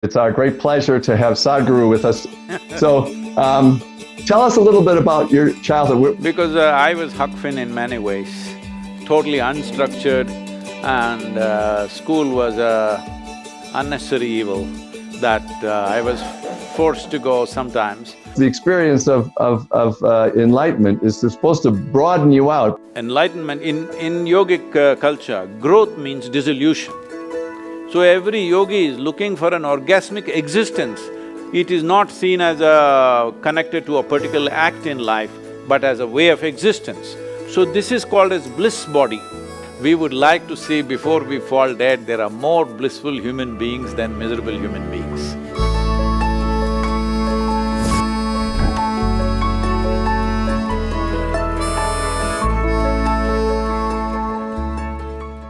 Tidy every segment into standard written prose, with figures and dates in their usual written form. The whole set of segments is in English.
It's our great pleasure to have Sadhguru with us. So, tell us a little bit about your childhood. Because I was Huck Finn in many ways, totally unstructured, and school was a unnecessary evil that I was forced to go sometimes. The experience of enlightenment is supposed to broaden you out. Enlightenment, in yogic culture, growth means dissolution. So every yogi is looking for an orgasmic existence. It is not seen as connected to a particular act in life, but as a way of existence. So this is called as bliss body. We would like to see before we fall dead, there are more blissful human beings than miserable human beings.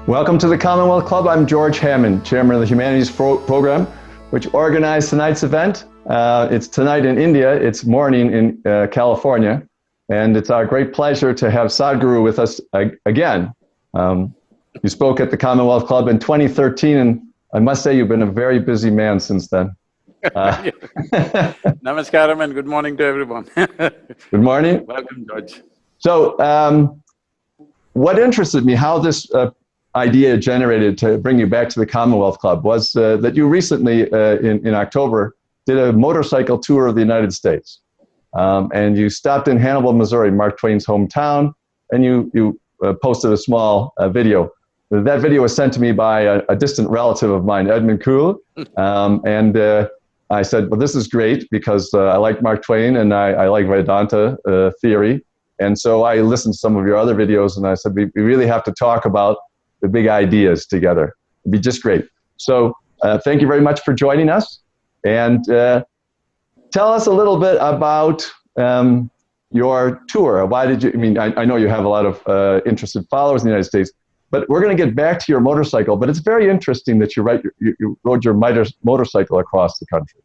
Welcome to the Commonwealth Club. I'm George Hammond, chairman of the Humanities program, which organized tonight's event. It's tonight in India, it's morning in California, and it's our great pleasure to have Sadhguru with us again. You spoke at the Commonwealth Club in 2013, and I must say you've been a very busy man since then. Namaskaram and good morning to everyone. Good morning. Welcome, George. So, what interested me, how this idea generated to bring you back to the Commonwealth Club was that you recently, in October, did a motorcycle tour of the United States. And you stopped in Hannibal, Missouri, Mark Twain's hometown, and you posted a small video. That video was sent to me by a distant relative of mine, Edmund Kuhl, and I said, well, this is great because I like Mark Twain and I like Vedanta theory. And so I listened to some of your other videos and I said, we really have to talk about the big ideas together. It'd be just great. So thank you very much for joining us. And tell us a little bit about your tour. Why did you, I know you have a lot of interested followers in the United States, but we're going to get back to your motorcycle, but it's very interesting that you rode your motorcycle across the country.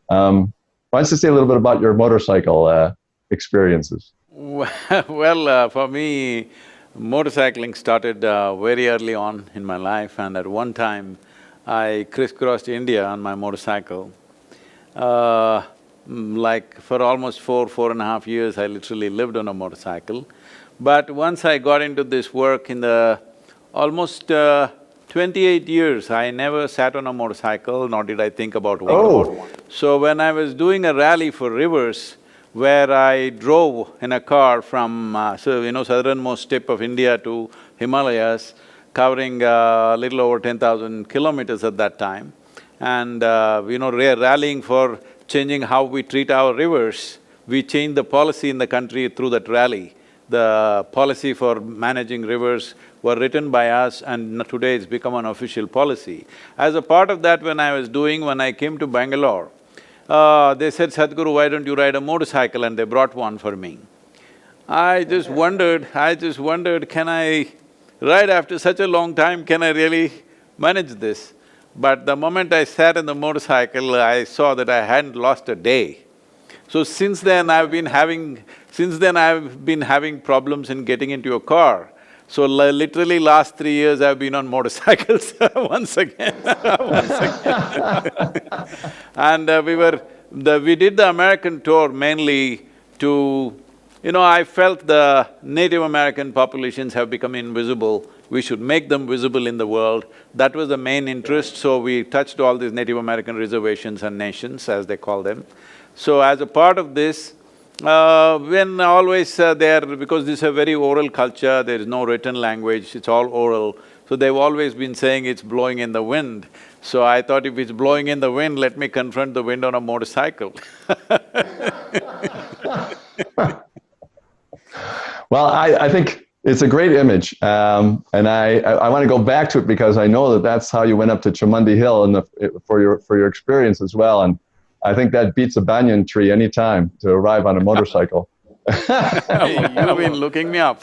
Why don't you say a little bit about your motorcycle experiences? Well, for me, motorcycling started very early on in my life, and at one time, I crisscrossed India on my motorcycle. Like for almost 4.5 years, I literally lived on a motorcycle. But once I got into this work in the almost 28 years, I never sat on a motorcycle, nor did I think about one. Oh. So when I was doing a rally for rivers, where I drove in a car from, southernmost tip of India to Himalayas, covering a little over 10,000 kilometers at that time. And, rallying for changing how we treat our rivers. We changed the policy in the country through that rally. The policy for managing rivers were written by us, and today it's become an official policy. As a part of that, when I came to Bangalore, they said, Sadhguru, why don't you ride a motorcycle? And they brought one for me. I just wondered, can I ride after such a long time, can I really manage this? But the moment I sat in the motorcycle, I saw that I hadn't lost a day. So since then I've been having problems in getting into a car. So literally last 3 years I've been on motorcycles once again. And we did the American tour mainly to… I felt the Native American populations have become invisible. We should make them visible in the world. That was the main interest, so we touched all these Native American reservations and nations, as they call them. So as a part of this, when always because this is a very oral culture, there is no written language, it's all oral, so they've always been saying it's blowing in the wind. So I thought if it's blowing in the wind, let me confront the wind on a motorcycle. Well, I think it's a great image, and I want to go back to it because I know that that's how you went up to Chamundi Hill for your experience as well, and I think that beats a banyan tree any time to arrive on a motorcycle. You've been looking me up.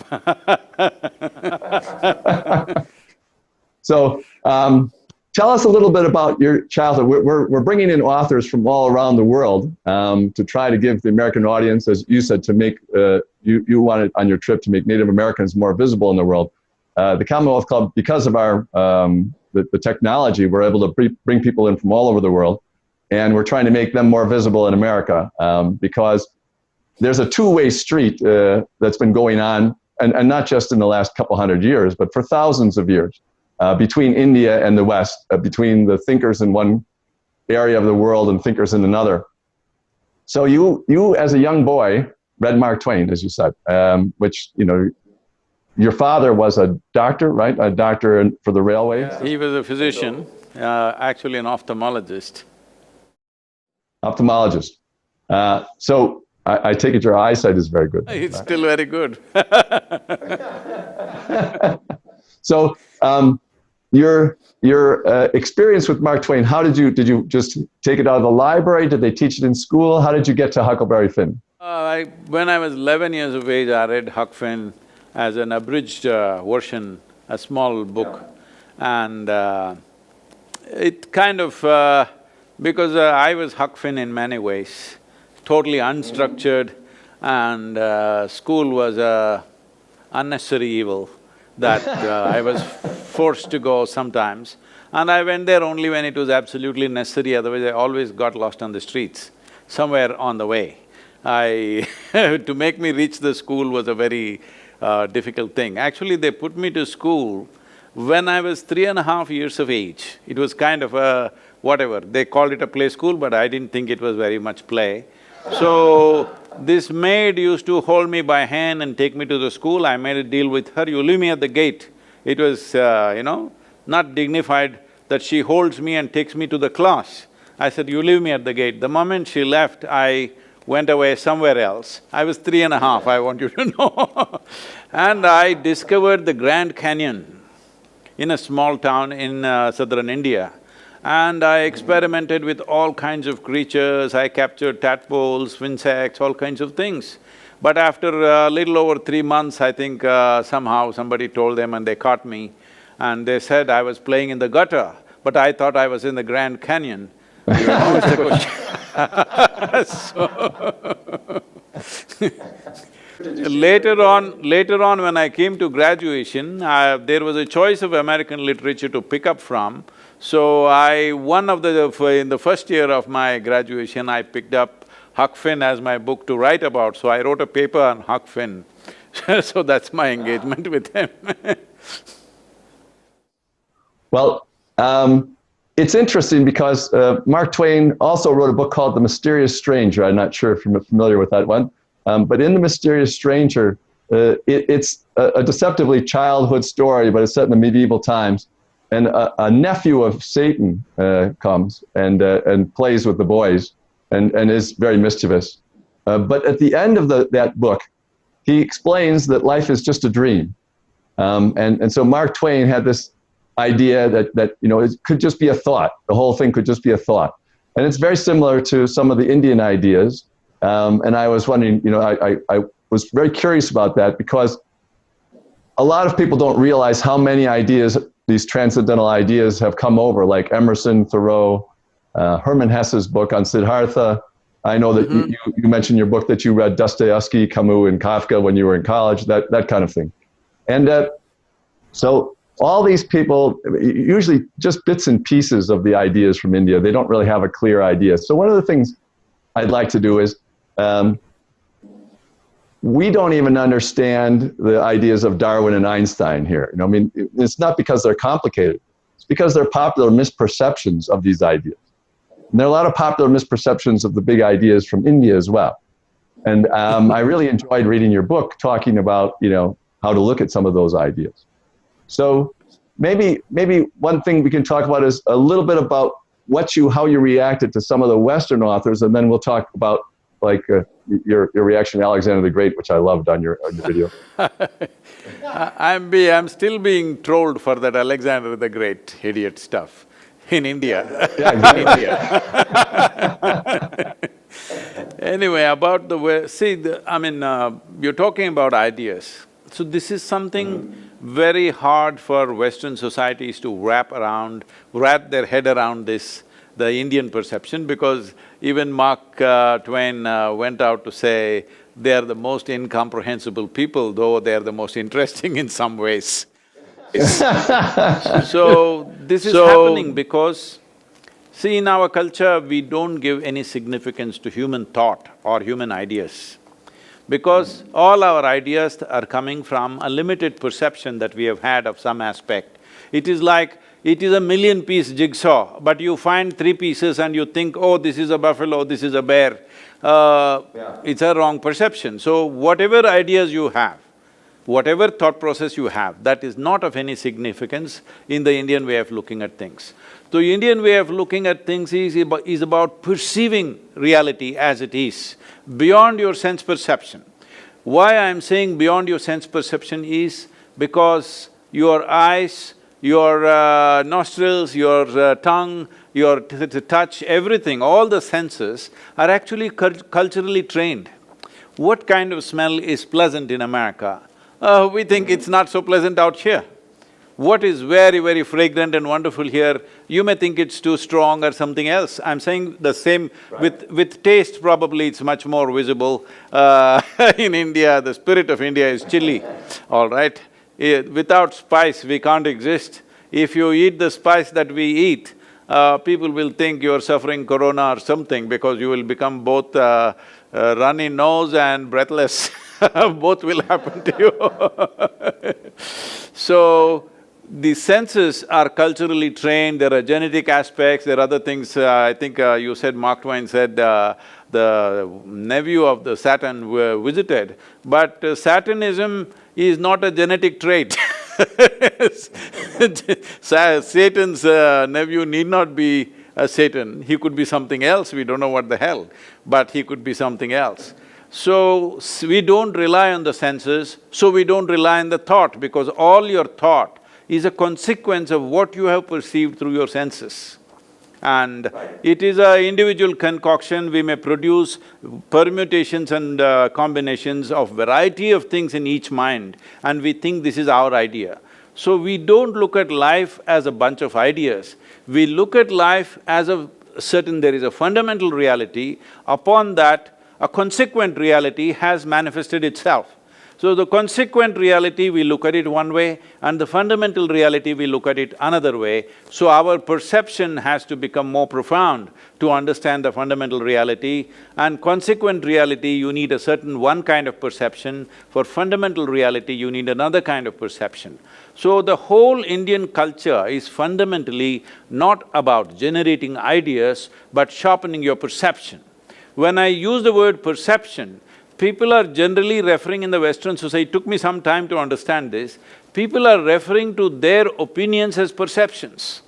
So, tell us a little bit about your childhood. We're bringing in authors from all around the world to try to give the American audience, as you said, to make, you wanted on your trip to make Native Americans more visible in the world. The Commonwealth Club, because of our the technology, we're able to bring people in from all over the world. and we're trying to make them more visible in America, because there's a two-way street that's been going on, and not just in the last couple hundred years, but for thousands of years, between India and the West, between the thinkers in one area of the world and thinkers in another. So you as a young boy read Mark Twain, as you said, which, you know, your father was a doctor, right? A doctor for the railways? He was a physician, actually an ophthalmologist. Ophthalmologist. So I take it your eyesight is very good. It's still very good. So your experience with Mark Twain, how did you just take it out of the library? Did they teach it in school? How did you get to Huckleberry Finn? When I was 11 years of age, I read Huck Finn as an abridged version, a small book. And it kind of… because I was Huck Finn in many ways, totally unstructured, and school was a unnecessary evil that I was forced to go sometimes. And I went there only when it was absolutely necessary, otherwise I always got lost on the streets, somewhere on the way. To make me reach the school was a very difficult thing. Actually, they put me to school when I was 3.5 years of age. It was kind of a… whatever, they called it a play school, but I didn't think it was very much play. So, this maid used to hold me by hand and take me to the school. I made a deal with her, you leave me at the gate. It was, you know, not dignified that she holds me and takes me to the class. I said, you leave me at the gate. The moment she left, I went away somewhere else. I was 3.5, I want you to know. And I discovered the Grand Canyon in a small town in southern India. And I experimented with all kinds of creatures. I captured tadpoles, insects, all kinds of things. But after a little over 3 months, I think somehow somebody told them and they caught me. And they said I was playing in the gutter, but I thought I was in the Grand Canyon. You know, it's a question. Later on when I came to graduation, there was a choice of American literature to pick up from. So in the first year of my graduation, I picked up Huck Finn as my book to write about. So I wrote a paper on Huck Finn. So that's my engagement with him. Well, it's interesting because Mark Twain also wrote a book called The Mysterious Stranger. I'm not sure if you're familiar with that one. But in The Mysterious Stranger, it's a deceptively childhood story, but it's set in the medieval times. And a nephew of Satan comes and plays with the boys and is very mischievous. But at the end of that book, he explains that life is just a dream. And so Mark Twain had this idea that you know, it could just be a thought. The whole thing could just be a thought. And it's very similar to some of the Indian ideas. And I was wondering, you know, I was very curious about that because a lot of people don't realize how many ideas, these transcendental ideas, have come over, like Emerson, Thoreau, Hermann Hesse's book on Siddhartha. I know that you mentioned your book that you read Dostoevsky, Camus, and Kafka when you were in college, that kind of thing. And so all these people, usually just bits and pieces of the ideas from India, they don't really have a clear idea. So one of the things I'd like to do is, we don't even understand the ideas of Darwin and Einstein here. You know, I mean, it's not because they're complicated. It's because they're popular misperceptions of these ideas. And there are a lot of popular misperceptions of the big ideas from India as well. And I really enjoyed reading your book, talking about, you know, how to look at some of those ideas. So maybe one thing we can talk about is a little bit about how you reacted to some of the Western authors, and then we'll talk about like your reaction to Alexander the Great, which I loved on your video. I'm still being trolled for that Alexander the Great idiot stuff in India. Yeah, exactly. Anyway, about the way… see, you're talking about ideas. So this is something very hard for Western societies to wrap their head around this, the Indian perception, because even Mark Twain went out to say they are the most incomprehensible people, though they are the most interesting in some ways. So, this is happening because See, in our culture, we don't give any significance to human thought or human ideas, because all our ideas are coming from a limited perception that we have had of some aspect. It is like, it is a million-piece jigsaw, but you find three pieces and you think, oh, this is a buffalo, this is a bear. It's a wrong perception. So whatever ideas you have, whatever thought process you have, that is not of any significance in the Indian way of looking at things. The Indian way of looking at things is about perceiving reality as it is, beyond your sense perception. Why I'm saying beyond your sense perception is because your eyes, your nostrils, your tongue, your touch, everything, all the senses are actually culturally trained. What kind of smell is pleasant in America? We think it's not so pleasant out here. What is very, very fragrant and wonderful here, you may think it's too strong or something else. I'm saying the same… With taste, probably it's much more visible. In India, the spirit of India is chili, all right? Without spice, we can't exist. If you eat the spice that we eat, people will think you're suffering corona or something, because you will become both runny nose and breathless. Both will happen to you. So, the senses are culturally trained, there are genetic aspects, there are other things. I think you said, Mark Twain said, the nephew of the Saturn visited, but Saturnism is not a genetic trait. Satan's nephew need not be a Satan, he could be something else, we don't know what the hell, but he could be something else. So, we don't rely on the senses, so we don't rely on the thought, because all your thought is a consequence of what you have perceived through your senses. And it is an individual concoction, we may produce permutations and combinations of variety of things in each mind, and we think this is our idea. So we don't look at life as a bunch of ideas, we look at life as a certain… there is a fundamental reality, upon that a consequent reality has manifested itself. So the consequent reality, we look at it one way, and the fundamental reality, we look at it another way. So our perception has to become more profound to understand the fundamental reality, and consequent reality, you need a certain one kind of perception. For fundamental reality, you need another kind of perception. So the whole Indian culture is fundamentally not about generating ideas, but sharpening your perception. When I use the word perception, people are generally referring in the Western society, it took me some time to understand this, people are referring to their opinions as perceptions.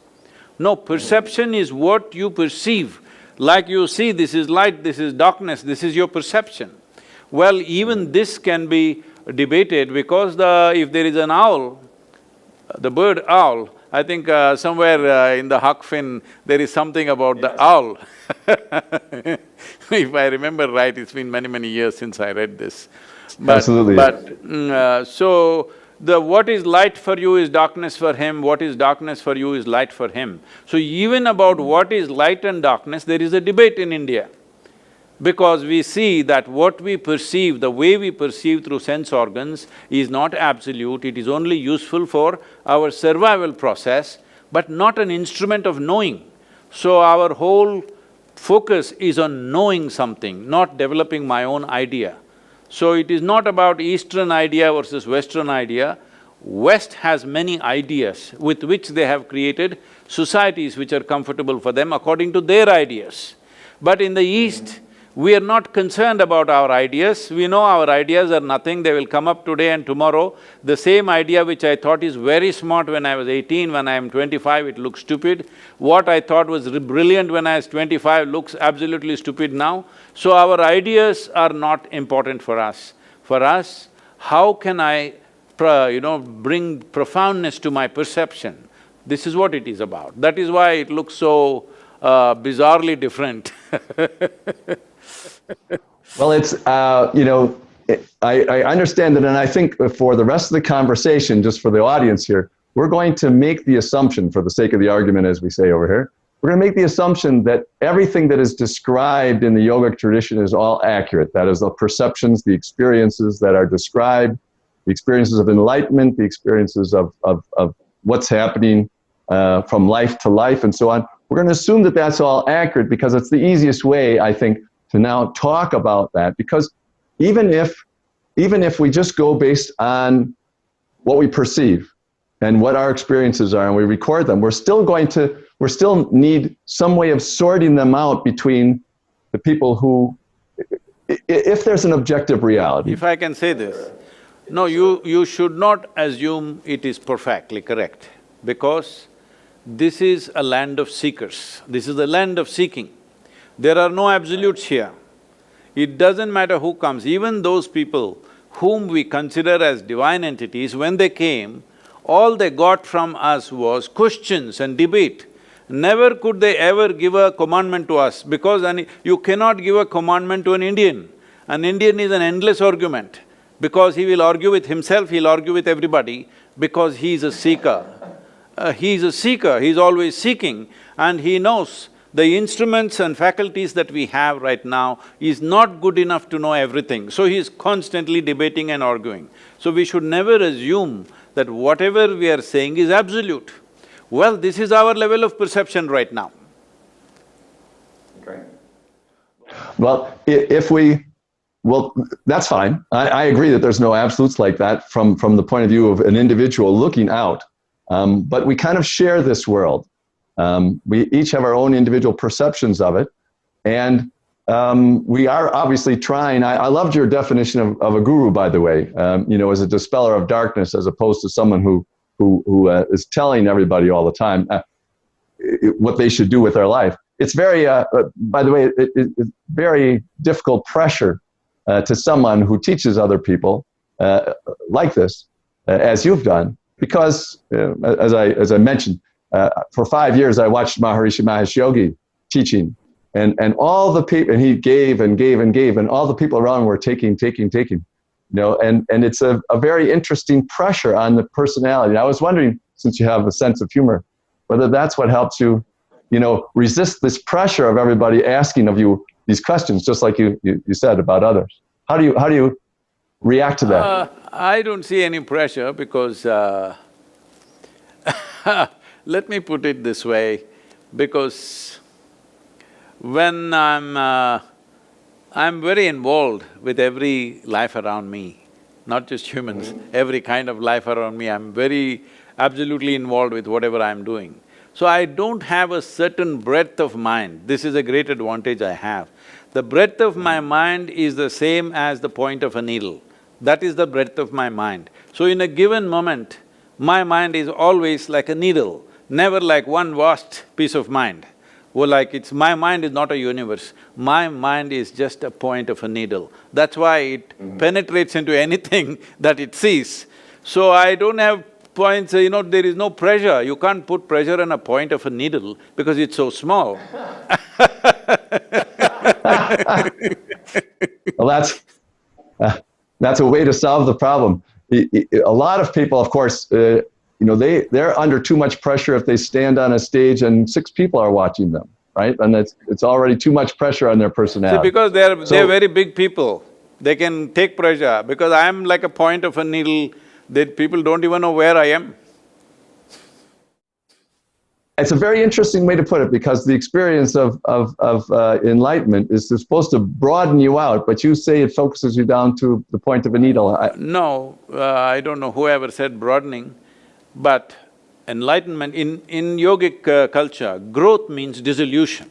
No, perception is what you perceive. Like you see, this is light, this is darkness, this is your perception. Well, even this can be debated, because if there is an owl, the bird owl, I think somewhere in the Huck Finn, there is something about the owl. If I remember right, it's been many, many years since I read this. Absolutely. So, what is light for you is darkness for him, what is darkness for you is light for him. So even about what is light and darkness, there is a debate in India. Because we see that what we perceive, the way we perceive through sense organs is not absolute, it is only useful for our survival process, but not an instrument of knowing. So our whole focus is on knowing something, not developing my own idea. So it is not about Eastern idea versus Western idea. West has many ideas with which they have created societies which are comfortable for them according to their ideas. But in the East, we are not concerned about our ideas, we know our ideas are nothing, they will come up today and tomorrow. The same idea which I thought is very smart when I was 18, when I am 25, it looks stupid. What I thought was brilliant when I was 25 looks absolutely stupid now. So our ideas are not important for us. For us, how can I bring profoundness to my perception? This is what it is about. That is why it looks so bizarrely different. Well, it's… I understand it, and I think for the rest of the conversation, just for the audience here, we're going to make the assumption, for the sake of the argument, as we say over here, we're going to make the assumption that everything that is described in the yogic tradition is all accurate. That is, the perceptions, the experiences that are described, the experiences of enlightenment, the experiences of what's happening from life to life and so on, we're going to assume that that's all accurate because it's the easiest way, I think, to now talk about that. Because even if we just go based on what we perceive and what our experiences are and we record them, we're still need some way of sorting them out between the people who, if there's an objective reality. If I can say this, no, you should not assume it is perfectly correct, because this is a land of seekers, this is a land of seeking. There are no absolutes here. It doesn't matter who comes, even those people whom we consider as divine entities, when they came, all they got from us was questions and debate. Never could they ever give a commandment to us, because you cannot give a commandment to an Indian. An Indian is an endless argument, because he will argue with himself, he'll argue with everybody, because he is a seeker. He is a seeker, he's always seeking, and he knows the instruments and faculties that we have right now is not good enough to know everything. So he is constantly debating and arguing. So we should never assume that whatever we are saying is absolute. Well, this is our level of perception right now. Okay. Well, well, that's fine. I agree that there's no absolutes like that from the point of view of an individual looking out. But we kind of share this world. We each have our own individual perceptions of it. And we are obviously trying. I loved your definition of a guru, by the way, as a dispeller of darkness, as opposed to someone who is telling everybody all the time what they should do with their life. It's very, by the way, it's very difficult pressure to someone who teaches other people like this, as you've done, because as I mentioned, for 5 years I watched Maharishi Mahesh Yogi teaching, and all the people, and he gave and gave and gave, and all the people around were taking. And it's a very interesting pressure on the personality. And I was wondering, since you have a sense of humor, whether that's what helps you, resist this pressure of everybody asking of you these questions, just like you said about others. How do you react to that? I don't see any pressure, because let me put it this way, because when I'm very involved with every life around me, not just humans, every kind of life around me, I'm very absolutely involved with whatever I'm doing. So I don't have a certain breadth of mind. This is a great advantage I have. The breadth of my mind is the same as the point of a needle. That is the breadth of my mind. So in a given moment, my mind is always like a needle, never like one vast piece of mind. Well, my mind is not a universe, my mind is just a point of a needle. That's why it penetrates into anything that it sees. So I don't have points, there is no pressure. You can't put pressure on a point of a needle because it's so small. Well, that's a way to solve the problem. A lot of people, of course, they're under too much pressure if they stand on a stage and 6 people are watching them, right? And it's already too much pressure on their personality. See, because they're very big people, they can take pressure. Because I'm like a point of a needle, that people don't even know where I am. It's a very interesting way to put it, because the experience of enlightenment is supposed to broaden you out, but you say it focuses you down to the point of a needle. No, I don't know whoever said broadening, but enlightenment, in yogic culture, growth means dissolution.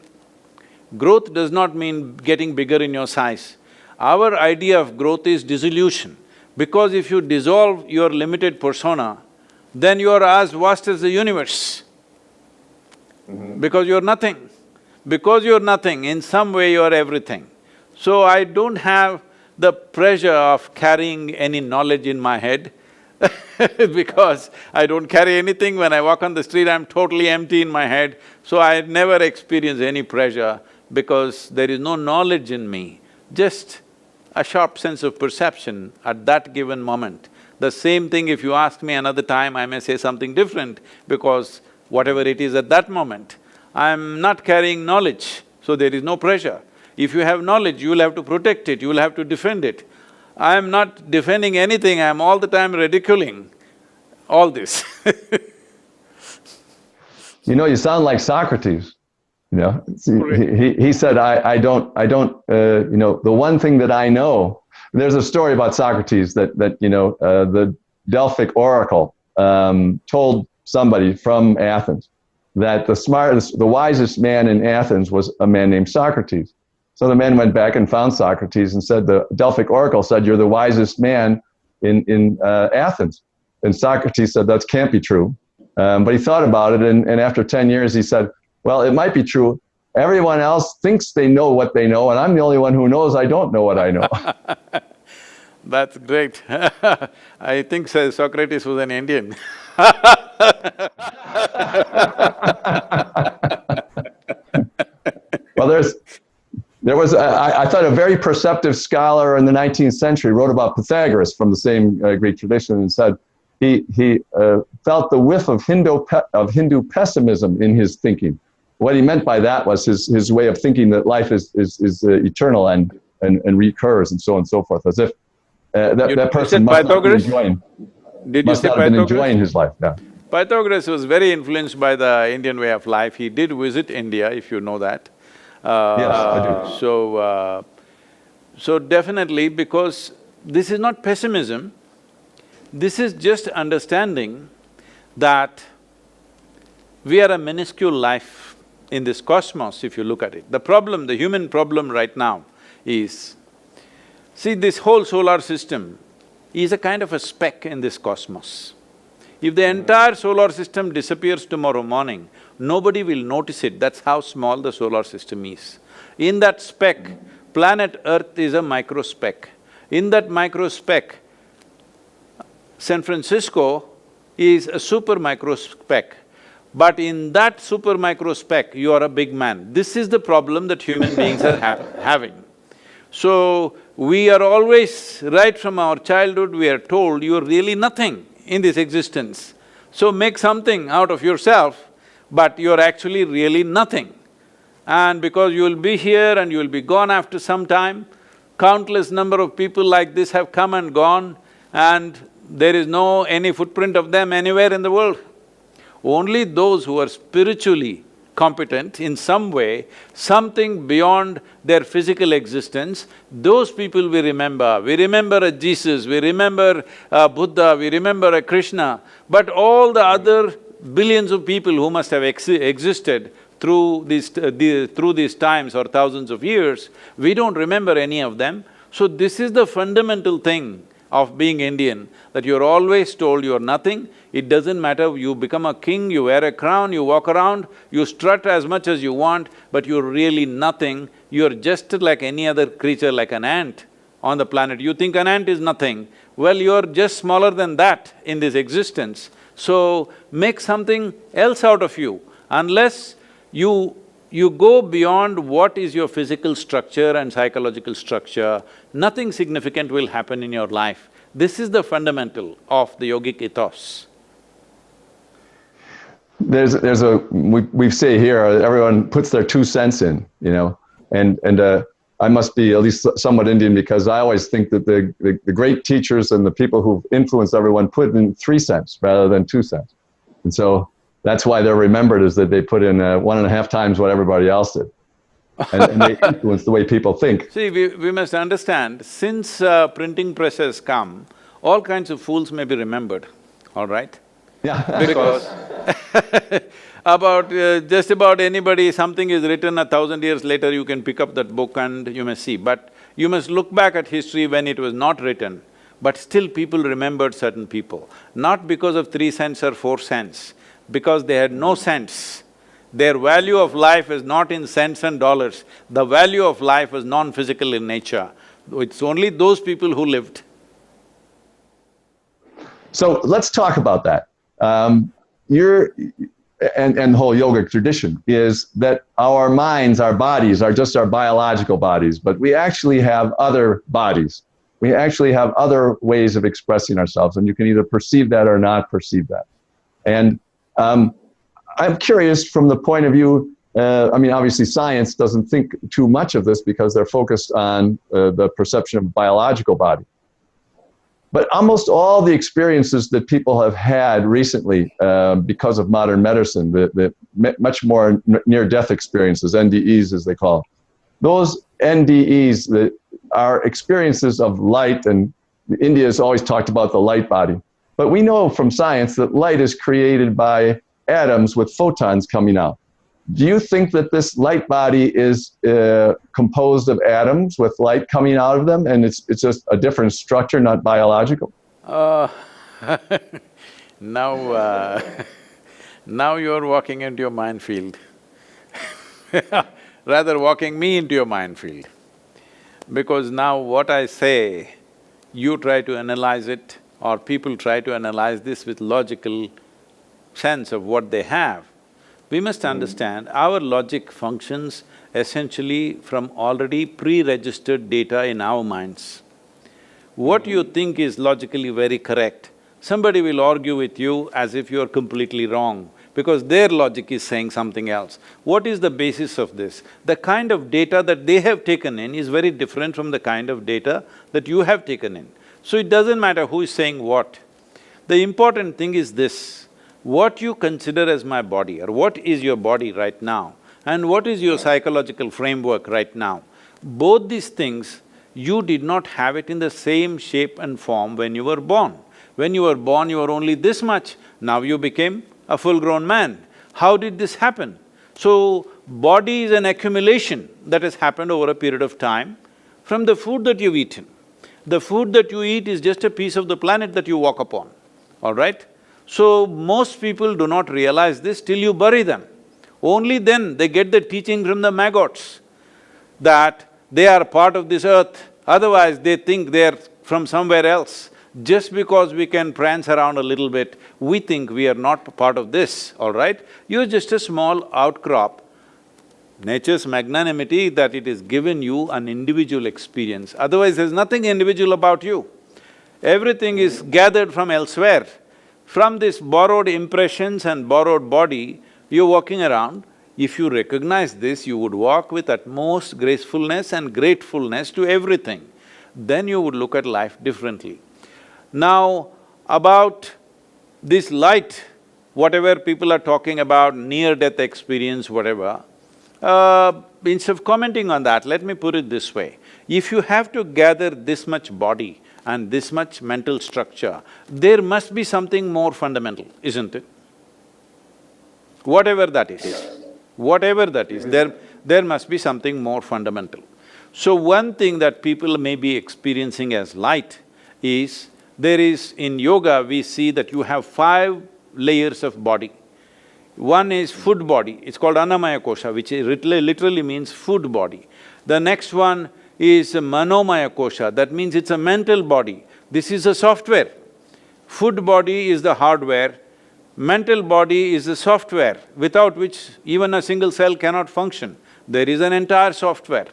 Growth does not mean getting bigger in your size. Our idea of growth is dissolution, because if you dissolve your limited persona, then you are as vast as the universe. Because you're nothing. Because you're nothing, in some way you're everything. So I don't have the pressure of carrying any knowledge in my head because I don't carry anything. When I walk on the street, I'm totally empty in my head. So I never experience any pressure because there is no knowledge in me, just a sharp sense of perception at that given moment. The same thing, if you ask me another time, I may say something different, because whatever it is at that moment, I'm not carrying knowledge, so there is no pressure. If you have knowledge, you'll have to protect it, you'll have to defend it. I'm not defending anything, I'm all the time ridiculing all this. You sound like Socrates. You know, Great. he said, I don't, you know, the one thing that I know, there's a story about Socrates that you know, the Delphic oracle told somebody from Athens that the smartest, the wisest man in Athens was a man named Socrates. So the man went back and found Socrates and said, the Delphic oracle said, you're the wisest man in Athens. And Socrates said, that can't be true. But he thought about it, and after 10 years, he said, well, it might be true. Everyone else thinks they know what they know, and I'm the only one who knows I don't know what I know. That's great. I think Socrates was an Indian. Well, there was, I thought, a very perceptive scholar in the 19th century wrote about Pythagoras from the same Greek tradition and said he felt the whiff of Hindu pessimism in his thinking. What he meant by that was his way of thinking that life is eternal and recurs and so on and so forth, as if that person must not be enjoying, must not have been enjoying his life. Yeah. Pythagoras was very influenced by the Indian way of life. He did visit India, if you know that. Yes, I do. So definitely, because this is not pessimism, this is just understanding that we are a minuscule life in this cosmos, if you look at it. The problem, the human problem right now is, see, this whole solar system is a kind of a speck in this cosmos. If the entire solar system disappears tomorrow morning, nobody will notice it, that's how small the solar system is. In that speck, planet Earth is a micro speck. In that micro speck, San Francisco is a super micro speck. But in that super micro speck, you are a big man. This is the problem that human beings are having. So, we are always, right from our childhood, we are told you're really nothing in this existence. So make something out of yourself, but you're actually really nothing. And because you will be here and you will be gone after some time, countless number of people like this have come and gone, and there is no any footprint of them anywhere in the world. Only those who are spiritually competent in some way, something beyond their physical existence, those people we remember. We remember a Jesus, we remember a Buddha, we remember a Krishna, but all the other billions of people who must have existed through these times or thousands of years, we don't remember any of them. So this is the fundamental thing of being Indian, that you're always told you're nothing. It doesn't matter, you become a king, you wear a crown, you walk around, you strut as much as you want, but you're really nothing. You're just like any other creature, like an ant on the planet. You think an ant is nothing, well, you're just smaller than that in this existence. So, make something else out of you. Unless you go beyond what is your physical structure and psychological structure, nothing significant will happen in your life. This is the fundamental of the yogic ethos. We say here, everyone puts their 2 cents in, you know, and I must be at least somewhat Indian because I always think that the great teachers and the people who've influenced everyone put in 3 cents rather than 2 cents. And so that's why they're remembered, is that they put in 1.5 times what everybody else did. And they influence the way people think. See, we must understand, since printing press has come, all kinds of fools may be remembered, all right? Yeah. Because just about anybody, something is written 1,000 years later, you can pick up that book and you may see. But you must look back at history when it was not written, but still people remembered certain people. Not because of 3 cents or 4 cents, because they had no sense. Their value of life is not in cents and dollars. The value of life was non-physical in nature. It's only those people who lived. So let's talk about that. And the whole yogic tradition is that our minds, our bodies are just our biological bodies, but we actually have other bodies. We actually have other ways of expressing ourselves, and you can either perceive that or not perceive that. And I'm curious from the point of view, I mean, obviously science doesn't think too much of this because they're focused on the perception of biological body. But almost all the experiences that people have had recently because of modern medicine, the much more near-death experiences, NDEs as they call, those NDEs that are experiences of light, and India has always talked about the light body. But we know from science that light is created by atoms with photons coming out. Do you think that this light body is composed of atoms with light coming out of them, and it's just a different structure, not biological? Uh, now, now you're walking into your minefield. Rather walking me into your minefield. Because now what I say, you try to analyze it, or people try to analyze this with logical sense of what they have. We must understand our logic functions essentially from already pre-registered data in our minds. What you think is logically very correct, somebody will argue with you as if you are completely wrong, because their logic is saying something else. What is the basis of this? The kind of data that they have taken in is very different from the kind of data that you have taken in. So it doesn't matter who is saying what. The important thing is this: what you consider as my body, or what is your body right now, and what is your psychological framework right now, both these things, you did not have it in the same shape and form when you were born. When you were born, you were only this much, now you became a full-grown man. How did this happen? So, body is an accumulation that has happened over a period of time from the food that you've eaten. The food that you eat is just a piece of the planet that you walk upon, all right? So, most people do not realize this till you bury them. Only then they get the teaching from the maggots that they are part of this earth, otherwise they think they are from somewhere else. Just because we can prance around a little bit, we think we are not part of this, all right? You're just a small outcrop. Nature's magnanimity that it has given you an individual experience, otherwise there's nothing individual about you. Everything is gathered from elsewhere. From this borrowed impressions and borrowed body, you're walking around. If you recognize this, you would walk with utmost gracefulness and gratefulness to everything. Then you would look at life differently. Now, about this light, whatever people are talking about, near-death experience, whatever, instead of commenting on that, let me put it this way. If you have to gather this much body and this much mental structure, there must be something more fundamental, isn't it? Whatever that is, there must be something more fundamental. So one thing that people may be experiencing as light is, there is… in yoga we see that you have 5 layers of body. One is food body, it's called Annamaya Kosha, which literally means food body. The next one is Manomaya Kosha, that means it's a mental body. This is a software. Food body is the hardware, mental body is the software, without which even a single cell cannot function. There is an entire software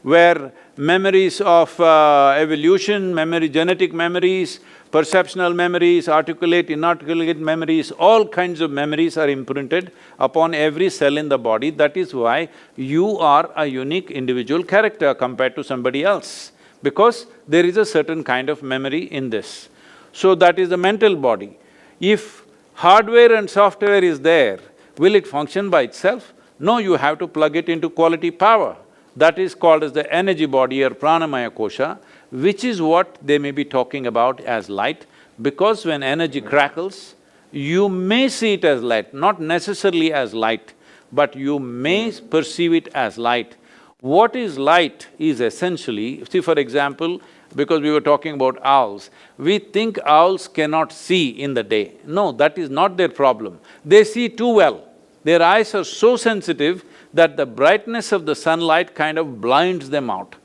where memories of evolution, genetic memories, perceptual memories, articulate, inarticulate memories, all kinds of memories are imprinted upon every cell in the body. That is why you are a unique individual character compared to somebody else, because there is a certain kind of memory in this. So that is the mental body. If hardware and software is there, will it function by itself? No, you have to plug it into quality power. That is called as the energy body or pranamaya kosha, which is what they may be talking about as light, because when energy crackles, you may see it as light, not necessarily as light, but you may perceive it as light. What is light is essentially… see, for example, because we were talking about owls, we think owls cannot see in the day. No, that is not their problem. They see too well. Their eyes are so sensitive that the brightness of the sunlight kind of blinds them out.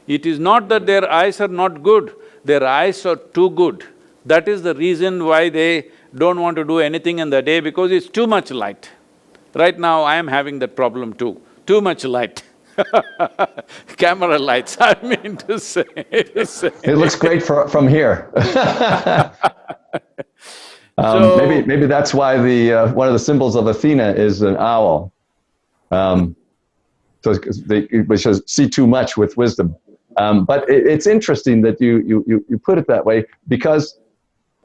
It is not that their eyes are not good, their eyes are too good. That is the reason why they don't want to do anything in the day, because it's too much light. Right now, I am having that problem too, too much light. Camera lights, I mean to say. It looks great from here. Maybe that's why one of the symbols of Athena is an owl. So they see too much with wisdom. But it's interesting that you put it that way, because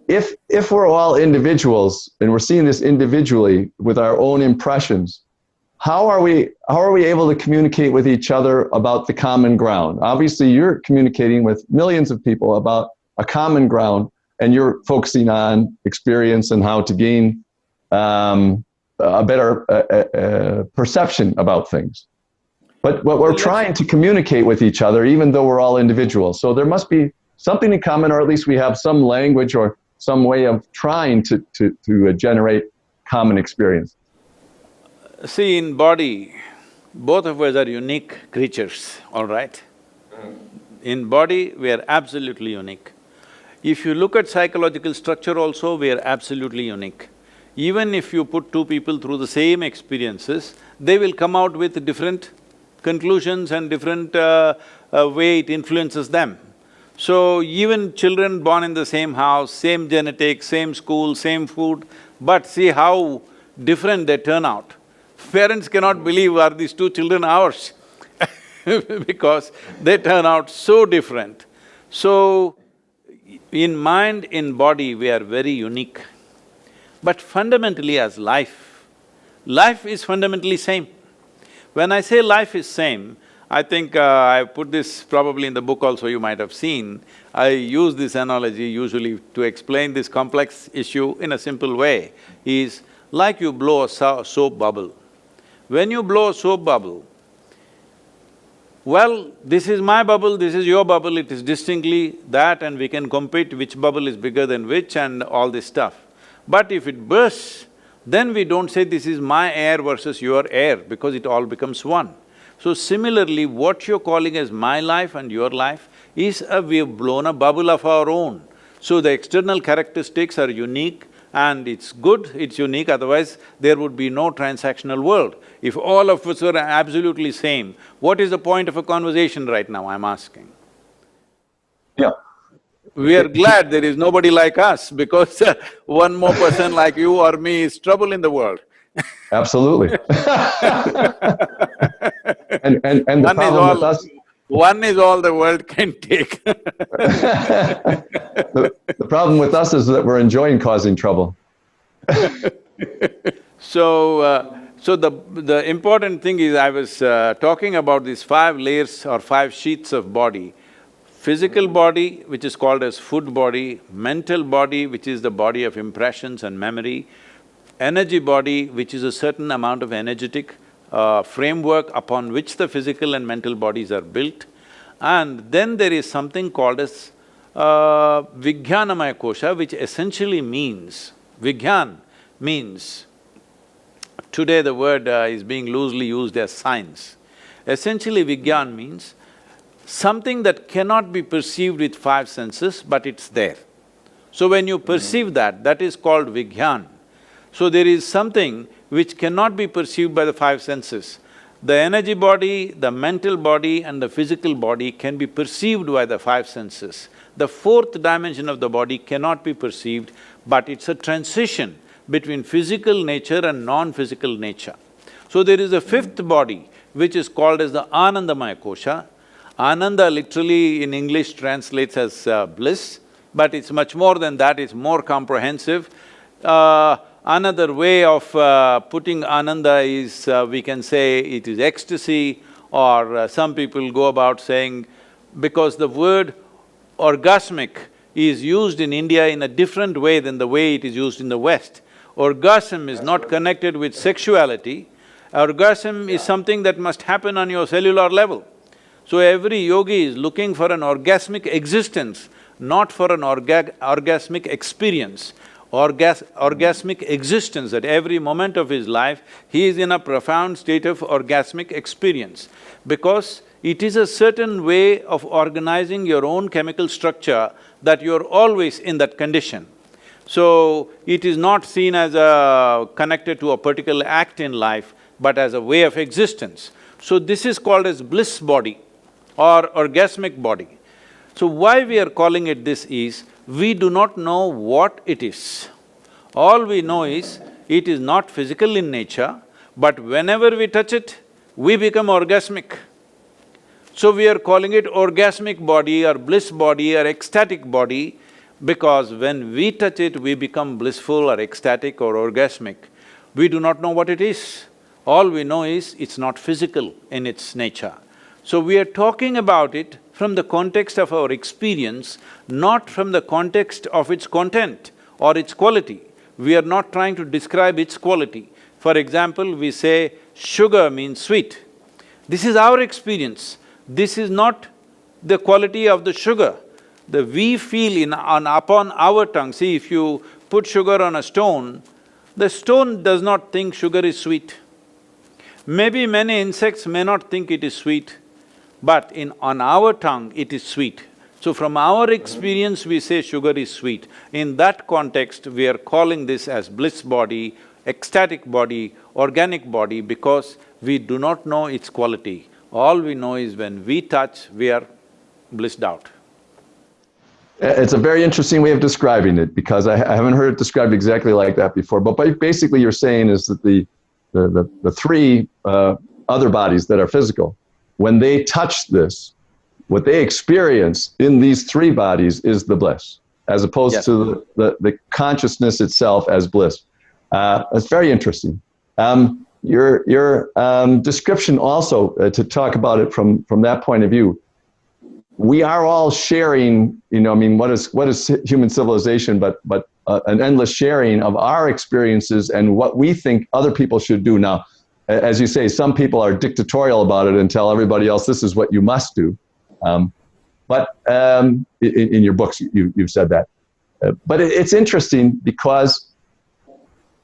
if we're all individuals and we're seeing this individually with our own impressions, how are we able to communicate with each other about the common ground? Obviously, you're communicating with millions of people about a common ground, and you're focusing on experience and how to gain a better perception about things. But we're trying to communicate with each other, even though we're all individuals. So there must be something in common, or at least we have some language or some way of trying to generate common experience. See, in body, both of us are unique creatures, all right? In body, we are absolutely unique. If you look at psychological structure also, we are absolutely unique. Even if you put two people through the same experiences, they will come out with different conclusions and different way it influences them. So even children born in the same house, same genetics, same school, same food, but see how different they turn out. Parents cannot believe, are these two children ours? Because they turn out so different. So, in mind, in body, we are very unique. But fundamentally as life, life is fundamentally same. When I say life is same, I think I put this probably in the book also, you might have seen. I use this analogy usually to explain this complex issue in a simple way, is like you blow a soap bubble. When you blow a soap bubble, well, this is my bubble, this is your bubble, it is distinctly that, and we can compete which bubble is bigger than which and all this stuff. But if it bursts, then we don't say this is my air versus your air, because it all becomes one. So similarly, what you're calling as my life and your life is we have blown a bubble of our own. So the external characteristics are unique, and it's good, it's unique, otherwise there would be no transactional world. If all of us were absolutely same, what is the point of a conversation right now, I'm asking? Yeah. We are glad there is nobody like us, because one more person like you or me is trouble in the world. Absolutely. And the problem with us… One is all the world can take. The problem with us is that we're enjoying causing trouble. So the important thing is, I was talking about these 5 layers or 5 sheets of body. Physical body, which is called as food body; mental body, which is the body of impressions and memory; energy body, which is a certain amount of energetic framework upon which the physical and mental bodies are built. And then there is something called as Vijnanamaya Kosha, which essentially means… Vijnan means… today the word is being loosely used as science. Essentially, Vijnan means something that cannot be perceived with 5 senses, but it's there. So when you perceive that, that is called Vijnan. So there is something which cannot be perceived by the 5 senses. The energy body, the mental body and the physical body can be perceived by the 5 senses. The 4th dimension of the body cannot be perceived, but it's a transition between physical nature and non-physical nature. So there is a 5th body, which is called as the Anandamaya Kosha. Ananda literally in English translates as bliss, but it's much more than that, it's more comprehensive. Another way of putting Ananda is, we can say it is ecstasy, or some people go about saying… because the word orgasmic is used in India in a different way than the way it is used in the West. Orgasm is not connected with sexuality, orgasm is something that must happen on your cellular level. So every yogi is looking for an orgasmic existence, not for an orgasmic experience. Orgasmic existence, at every moment of his life, he is in a profound state of orgasmic experience, because it is a certain way of organizing your own chemical structure that you're always in that condition. So, it is not seen as connected to a particular act in life, but as a way of existence. So this is called as bliss body or orgasmic body. So why we are calling it this is, we do not know what it is. All we know is, it is not physical in nature, but whenever we touch it, we become orgasmic. So we are calling it orgasmic body or bliss body or ecstatic body because when we touch it, we become blissful or ecstatic or orgasmic. We do not know what it is. All we know is it's not physical in its nature. So we are talking about it from the context of our experience, not from the context of its content or its quality. We are not trying to describe its quality. For example, we say sugar means sweet. This is our experience. This is not the quality of the sugar. We feel upon our tongue, see, if you put sugar on a stone, the stone does not think sugar is sweet. Maybe many insects may not think it is sweet, but on our tongue it is sweet. So from our experience we say sugar is sweet. In that context, we are calling this as bliss body, ecstatic body, organic body because we do not know its quality. All we know is when we touch, we are blissed out. It's a very interesting way of describing it because I haven't heard it described exactly like that before. But basically you're saying is that the three other bodies that are physical, when they touch this, what they experience in these three bodies is the bliss, as opposed Yes. to the consciousness itself as bliss. It's very interesting. Your description also, to talk about it from that point of view, we are all sharing, I mean, what is human civilization but an endless sharing of our experiences and what we think other people should do. Now, as you say, some people are dictatorial about it and tell everybody else this is what you must do. But in your books, you've said that. But it's interesting because,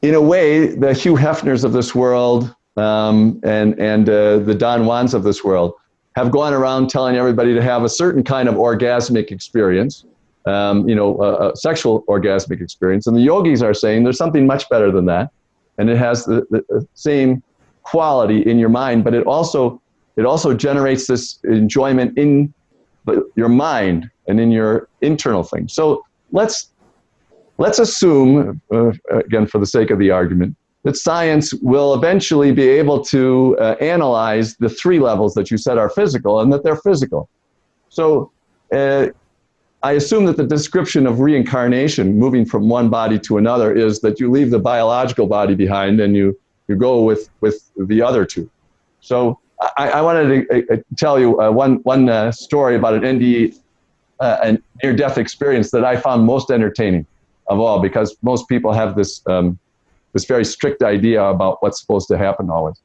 in a way, the Hugh Hefners of this world and the Don Juans of this world have gone around telling everybody to have a certain kind of orgasmic experience, a sexual orgasmic experience. And the yogis are saying there's something much better than that. And it has the same quality in your mind, but it also generates this enjoyment in your mind and in your internal thing. So let's assume, again, for the sake of the argument, that science will eventually be able to analyze the three levels that you said are physical and that they're physical. So I assume that the description of reincarnation, moving from one body to another, is that you leave the biological body behind and you go with the other two. So I wanted to tell you one story about an NDE, a near-death experience that I found most entertaining of all, because most people have this very strict idea about what's supposed to happen always.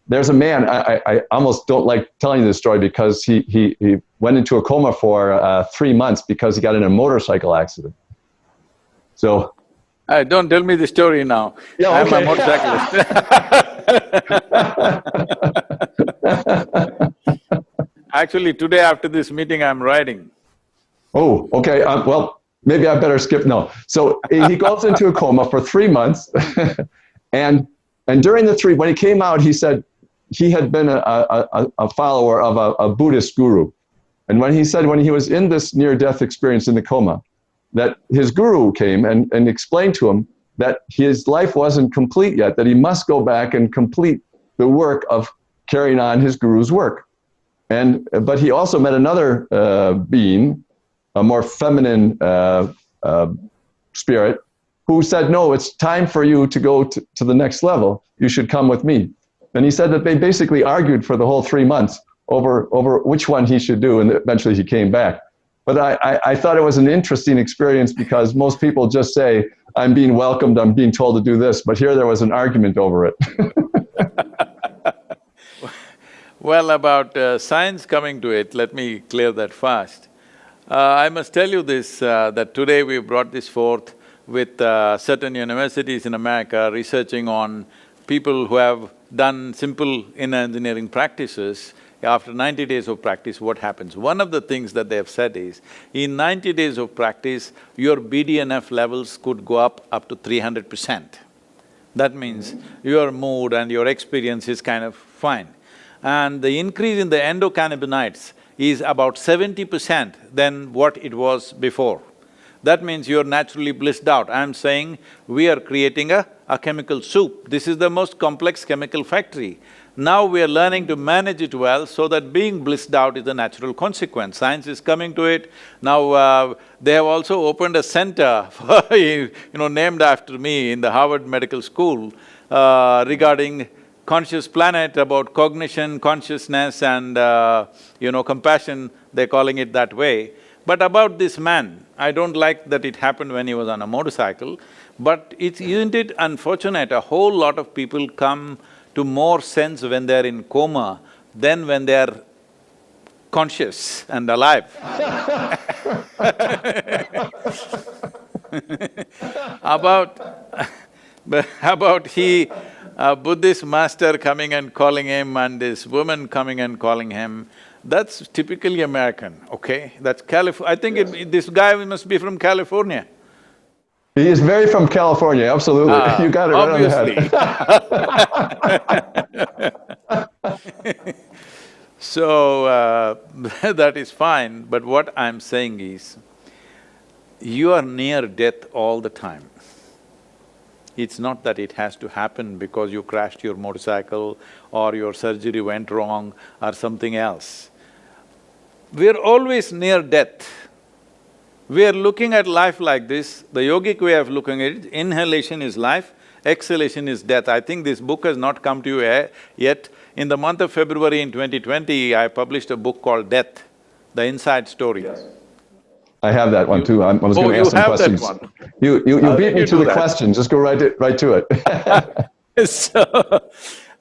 There's a man, I almost don't like telling this story because he went into a coma for 3 months because he got in a motorcycle accident. So. Don't tell me the story now. Yeah, okay. I'm a motorcyclist. Actually, today after this meeting, I'm riding. Oh, okay. Well, maybe I better skip. No. So he goes into a coma for 3 months. and during the when he came out, he said he had been a follower of a Buddhist guru. And when he was in this near-death experience in the coma, that his guru came and explained to him that his life wasn't complete yet, that he must go back and complete the work of carrying on his guru's work. But he also met another being, a more feminine spirit, who said, no, it's time for you to go to the next level. You should come with me. And he said that they basically argued for the whole 3 months over which one he should do, and eventually he came back. But I thought it was an interesting experience because most people just say, I'm being welcomed, I'm being told to do this, but here there was an argument over it. Well, about science coming to it, let me clear that fast. I must tell you this, that today we brought this forth with certain universities in America researching on people who have done simple inner engineering practices. After 90 days of practice, what happens? One of the things that they have said is, in 90 days of practice, your BDNF levels could go up to 300%. That means your mood and your experience is kind of fine. And the increase in the endocannabinoids is about 70% than what it was before. That means you're naturally blissed out. I'm saying we are creating a chemical soup. This is the most complex chemical factory. Now we are learning to manage it well so that being blissed out is a natural consequence. Science is coming to it. Now they have also opened a center for named after me in the Harvard Medical School regarding conscious planet, about cognition, consciousness and compassion, they're calling it that way. But about this man, I don't like that it happened when he was on a motorcycle, but isn't it unfortunate, a whole lot of people come to more sense when they're in coma than when they're conscious and alive. About Buddhist master coming and calling him and this woman coming and calling him, that's typically American, okay? That's I think this guy must be from California. He is very from California, absolutely. You got it right on the head. So, that is fine, but what I'm saying is, you are near death all the time. It's not that it has to happen because you crashed your motorcycle or your surgery went wrong or something else. We're always near death. We are looking at life like this, the yogic way of looking at it, inhalation is life, exhalation is death. I think this book has not come to you yet. In the month of February in 2020, I published a book called Death, The Inside Story. Yes. I have that one too. I was going to ask some questions. You beat me to the question, just go right to it. So,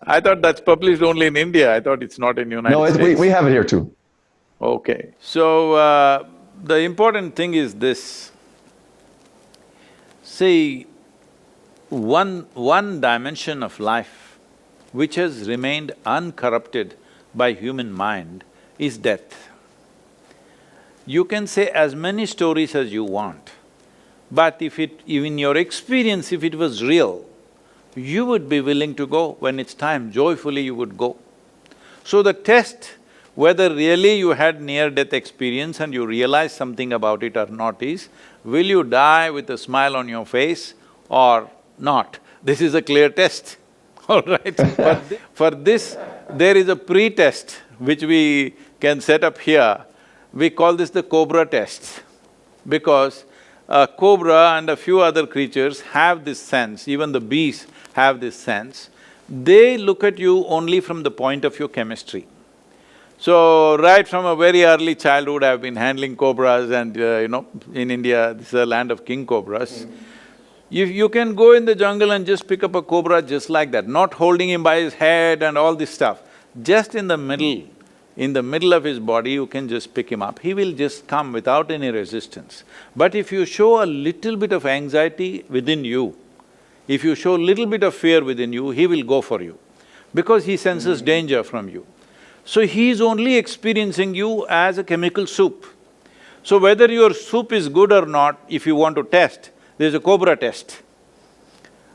I thought that's published only in India, I thought it's not in United States. No, we have it here too. Okay. So, the important thing is this. See, one dimension of life which has remained uncorrupted by human mind is death. You can say as many stories as you want, but in your experience, if it was real, you would be willing to go when it's time, joyfully you would go. So the test whether really you had near-death experience and you realize something about it or not is, will you die with a smile on your face or not? This is a clear test, all right? For this, there is a pre-test which we can set up here. We call this the cobra test, because a cobra and a few other creatures have this sense, even the bees have this sense. They look at you only from the point of your chemistry. So, right from a very early childhood, I've been handling cobras and in India, this is a land of king cobras. You can go in the jungle and just pick up a cobra just like that, not holding him by his head and all this stuff. Just in the middle of his body, you can just pick him up. He will just come without any resistance. But if you show a little bit of anxiety within you, if you show a little bit of fear within you, he will go for you, because he senses danger from you. So he is only experiencing you as a chemical soup. So whether your soup is good or not, if you want to test, there's a cobra test.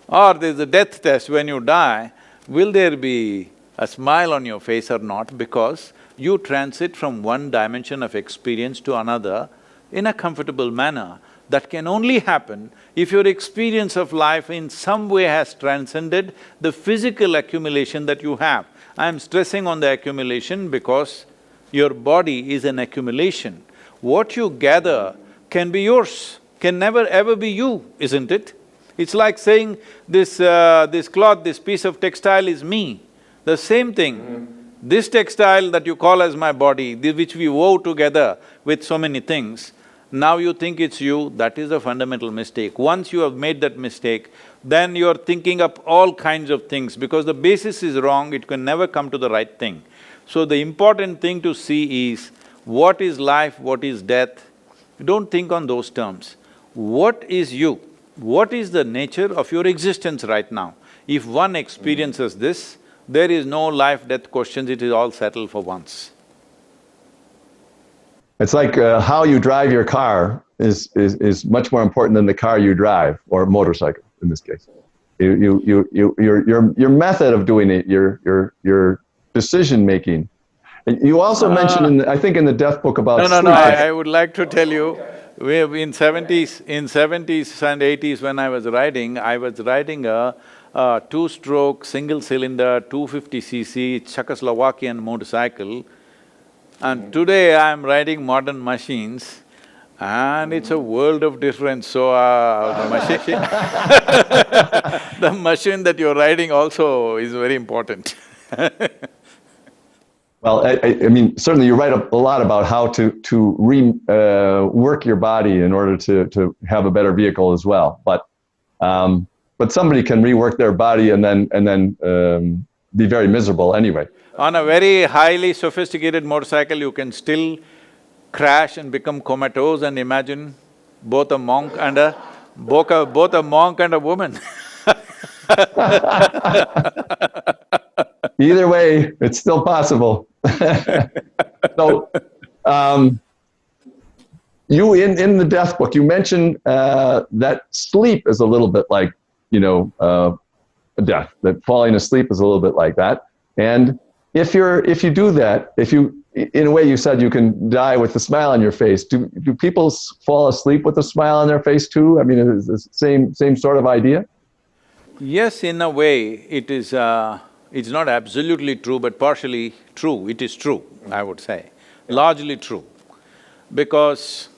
Or there's a death test when you die, will there be a smile on your face or not, because you transit from one dimension of experience to another in a comfortable manner. That can only happen if your experience of life in some way has transcended the physical accumulation that you have. I'm stressing on the accumulation because your body is an accumulation. What you gather can be yours, can never ever be you, isn't it? It's like saying, this cloth, this piece of textile is me. The same thing, this textile that you call as my body, which we wove together with so many things, now you think it's you, that is a fundamental mistake. Once you have made that mistake, then you're thinking up all kinds of things, because the basis is wrong, it can never come to the right thing. So the important thing to see is, what is life, what is death? Don't think on those terms. What is you? What is the nature of your existence right now? If one experiences this, there is no life-death questions, it is all settled for once. It's like how you drive your car is much more important than the car you drive, or motorcycle in this case. Your method of doing it, your decision making. You also mentioned I think in the death book about sleep. No, I would like to tell you, in 70s and 80s when I was riding a two-stroke, single-cylinder, 250cc Czechoslovakian motorcycle. And today I'm riding modern machines and it's a world of difference. So, the machine the machine that you're riding also is very important. Well, I mean, certainly you write a lot about how to work your body in order to have a better vehicle as well. But somebody can rework their body and then be very miserable anyway. On a very highly sophisticated motorcycle, you can still crash and become comatose and imagine both a monk and a… both a monk and a woman. Either way, it's still possible. So, you in the death book, you mentioned that sleep is a little bit like, death. That falling asleep is a little bit like that. And if you do that, in a way you said you can die with a smile on your face. Do people fall asleep with a smile on their face too? I mean, is the same sort of idea? Yes, in a way, it is… it's not absolutely true, but partially true. It is true, I would say, largely true. Because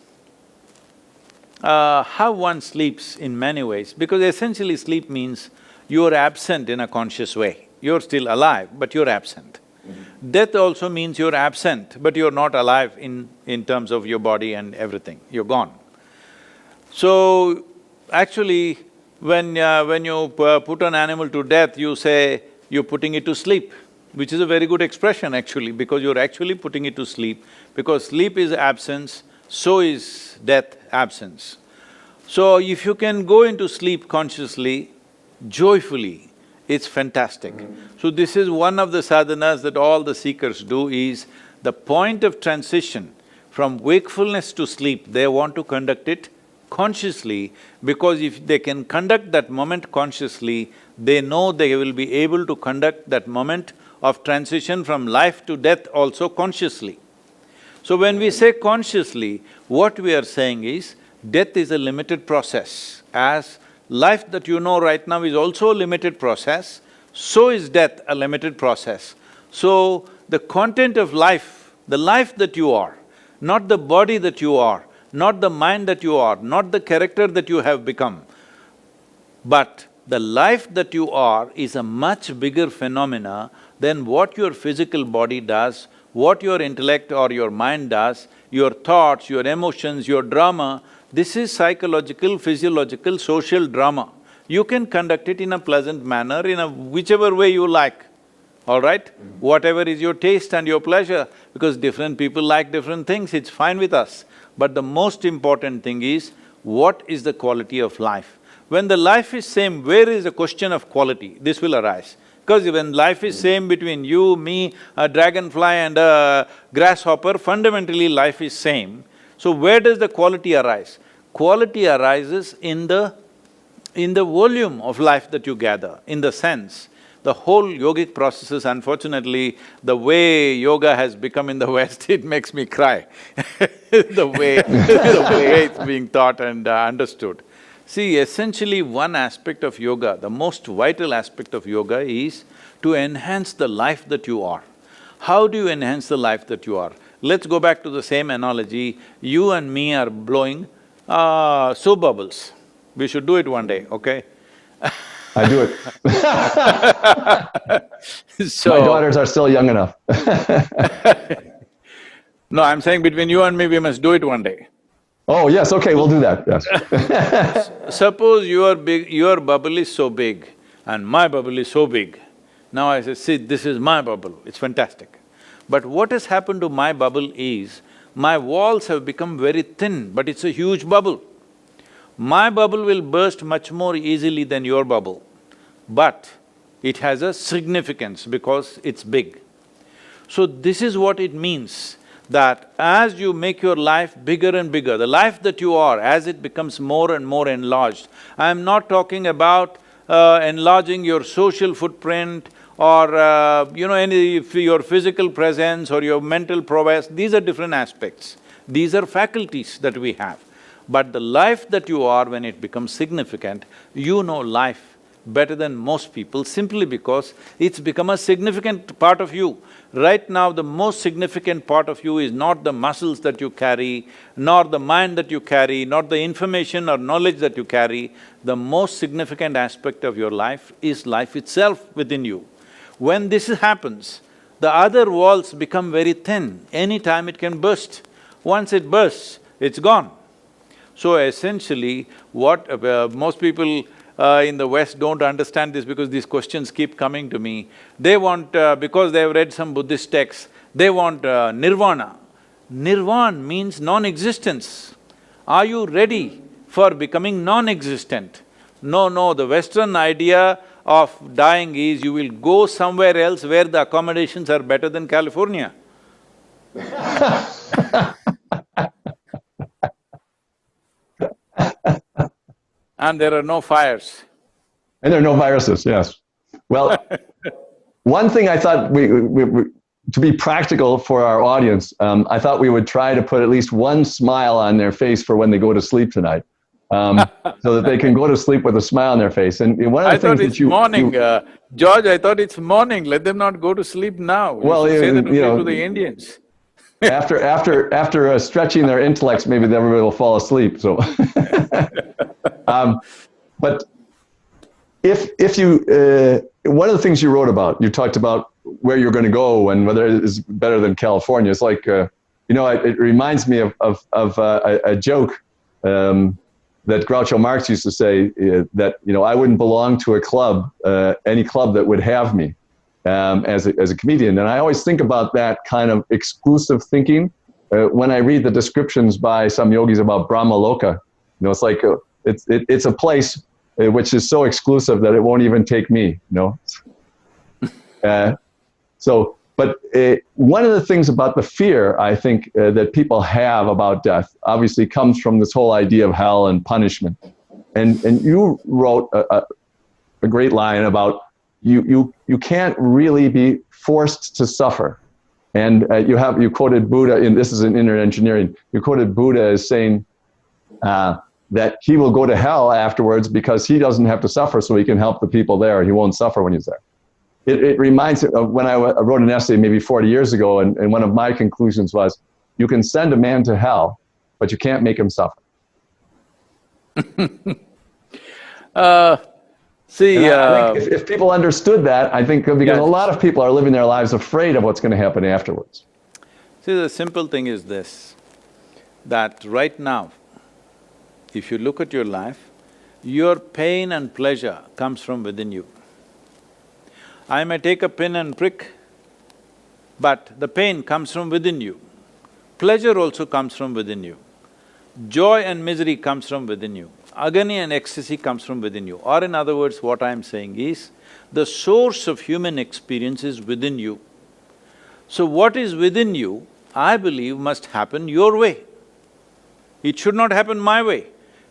how one sleeps in many ways, because essentially sleep means you're absent in a conscious way. You're still alive, but you're absent. Death also means you're absent, but you're not alive in terms of your body and everything, you're gone. So, actually, when you put an animal to death, you say you're putting it to sleep, which is a very good expression actually, because you're actually putting it to sleep, because sleep is absence, so is death absence. So, if you can go into sleep consciously, joyfully, it's fantastic. So this is one of the sadhanas that all the seekers do is the point of transition from wakefulness to sleep, they want to conduct it consciously, because if they can conduct that moment consciously, they know they will be able to conduct that moment of transition from life to death also consciously. So when we say consciously, what we are saying is, death is a limited process. As life that you know right now is also a limited process, so is death a limited process. So, the content of life, the life that you are, not the body that you are, not the mind that you are, not the character that you have become, but the life that you are is a much bigger phenomena than what your physical body does, what your intellect or your mind does, your thoughts, your emotions, your drama. This is psychological, physiological, social drama. You can conduct it in a pleasant manner, in a whichever way you like, all right? Whatever is your taste and your pleasure, because different people like different things, it's fine with us. But the most important thing is, what is the quality of life? When the life is same, where is the question of quality? This will arise. Because when life is same between you, me, a dragonfly and a grasshopper, fundamentally life is same. So where does the quality arise? Quality arises in the volume of life that you gather, in the sense. The whole yogic processes, unfortunately, the way yoga has become in the West, it makes me cry the way it's being taught and understood. See, essentially one aspect of yoga, the most vital aspect of yoga is to enhance the life that you are. How do you enhance the life that you are? Let's go back to the same analogy. You and me are blowing soap bubbles. We should do it one day, okay? I do it. So, my daughters are still young enough. No, I'm saying between you and me, we must do it one day. Oh, yes, okay, we'll do that, yes. Suppose your bubble is so big and my bubble is so big. Now I say, see, this is my bubble, it's fantastic. But what has happened to my bubble is, my walls have become very thin, but it's a huge bubble. My bubble will burst much more easily than your bubble, but it has a significance because it's big. So this is what it means, that as you make your life bigger and bigger, the life that you are, as it becomes more and more enlarged, I'm not talking about enlarging your social footprint or your physical presence or your mental prowess, these are different aspects. These are faculties that we have. But the life that you are, when it becomes significant, you know life better than most people simply because it's become a significant part of you. Right now, the most significant part of you is not the muscles that you carry, nor the mind that you carry, not the information or knowledge that you carry. The most significant aspect of your life is life itself within you. When this happens, the other walls become very thin. Anytime it can burst. Once it bursts, it's gone. So essentially, what most people in the West don't understand this because these questions keep coming to me. They want, because they've read some Buddhist texts, they want nirvana. Nirvana means non-existence. Are you ready for becoming non-existent? No, the Western idea of dying is you will go somewhere else where the accommodations are better than California. And there are no fires. And there are no viruses, yes. Well, one thing I thought to be practical for our audience, I thought we would try to put at least one smile on their face for when they go to sleep tonight, so that they can go to sleep with a smile on their face. And one of the things that morning, George, I thought it's morning, let them not go to sleep now. Well, you should say that you know, to the Indians. after stretching their intellects, maybe everybody will fall asleep, so. But if you, one of the things you wrote about, you talked about where you're going to go and whether it is better than California. It's like, you know, it reminds me of a joke that Groucho Marx used to say, that, you know, I wouldn't belong to a club, any club that would have me as a comedian. And I always think about that kind of exclusive thinking when I read the descriptions by some yogis about Brahma Loka. You know, it's like, it's a place which is so exclusive that it won't even take me, you know? But one of the things about the fear, I think, that people have about death obviously comes from this whole idea of hell and punishment. And you wrote a great line about you can't really be forced to suffer. And you quoted Buddha, this is in inner engineering, you quoted Buddha as saying, that he will go to hell afterwards because he doesn't have to suffer, so he can help the people there. He won't suffer when he's there. It reminds me of when I wrote an essay maybe 40 years ago, and one of my conclusions was, you can send a man to hell, but you can't make him suffer. I think if people understood that, I think, because a lot of people are living their lives afraid of what's going to happen afterwards. See, the simple thing is this, that right now, if you look at your life, your pain and pleasure comes from within you. I may take a pin and prick, but the pain comes from within you. Pleasure also comes from within you. Joy and misery comes from within you. Agony and ecstasy comes from within you. Or in other words, what I'm saying is, the source of human experience is within you. So what is within you, I believe, must happen your way. It should not happen my way.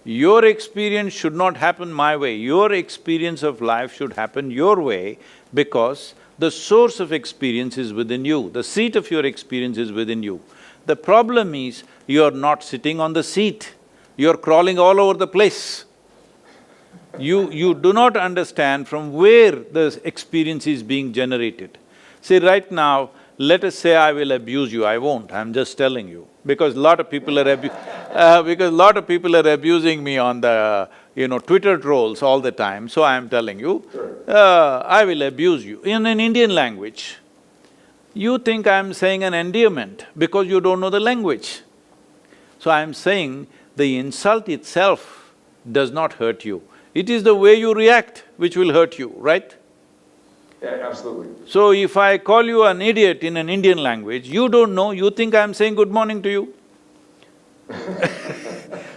Your experience should not happen my way. Your experience of life should happen your way, because the source of experience is within you. The seat of your experience is within you. The problem is, you're not sitting on the seat, you're crawling all over the place. You do not understand from where the experience is being generated. See, right now, let us say I will abuse you, I won't, I'm just telling you. Because a lot of people are abusing me on the, Twitter trolls all the time, so I am telling you, I will abuse you. In an Indian language, you think I am saying an endearment because you don't know the language. So I am saying the insult itself does not hurt you. It is the way you react which will hurt you, right? Yeah, absolutely. So if I call you an idiot in an Indian language, you don't know, you think I'm saying good morning to you.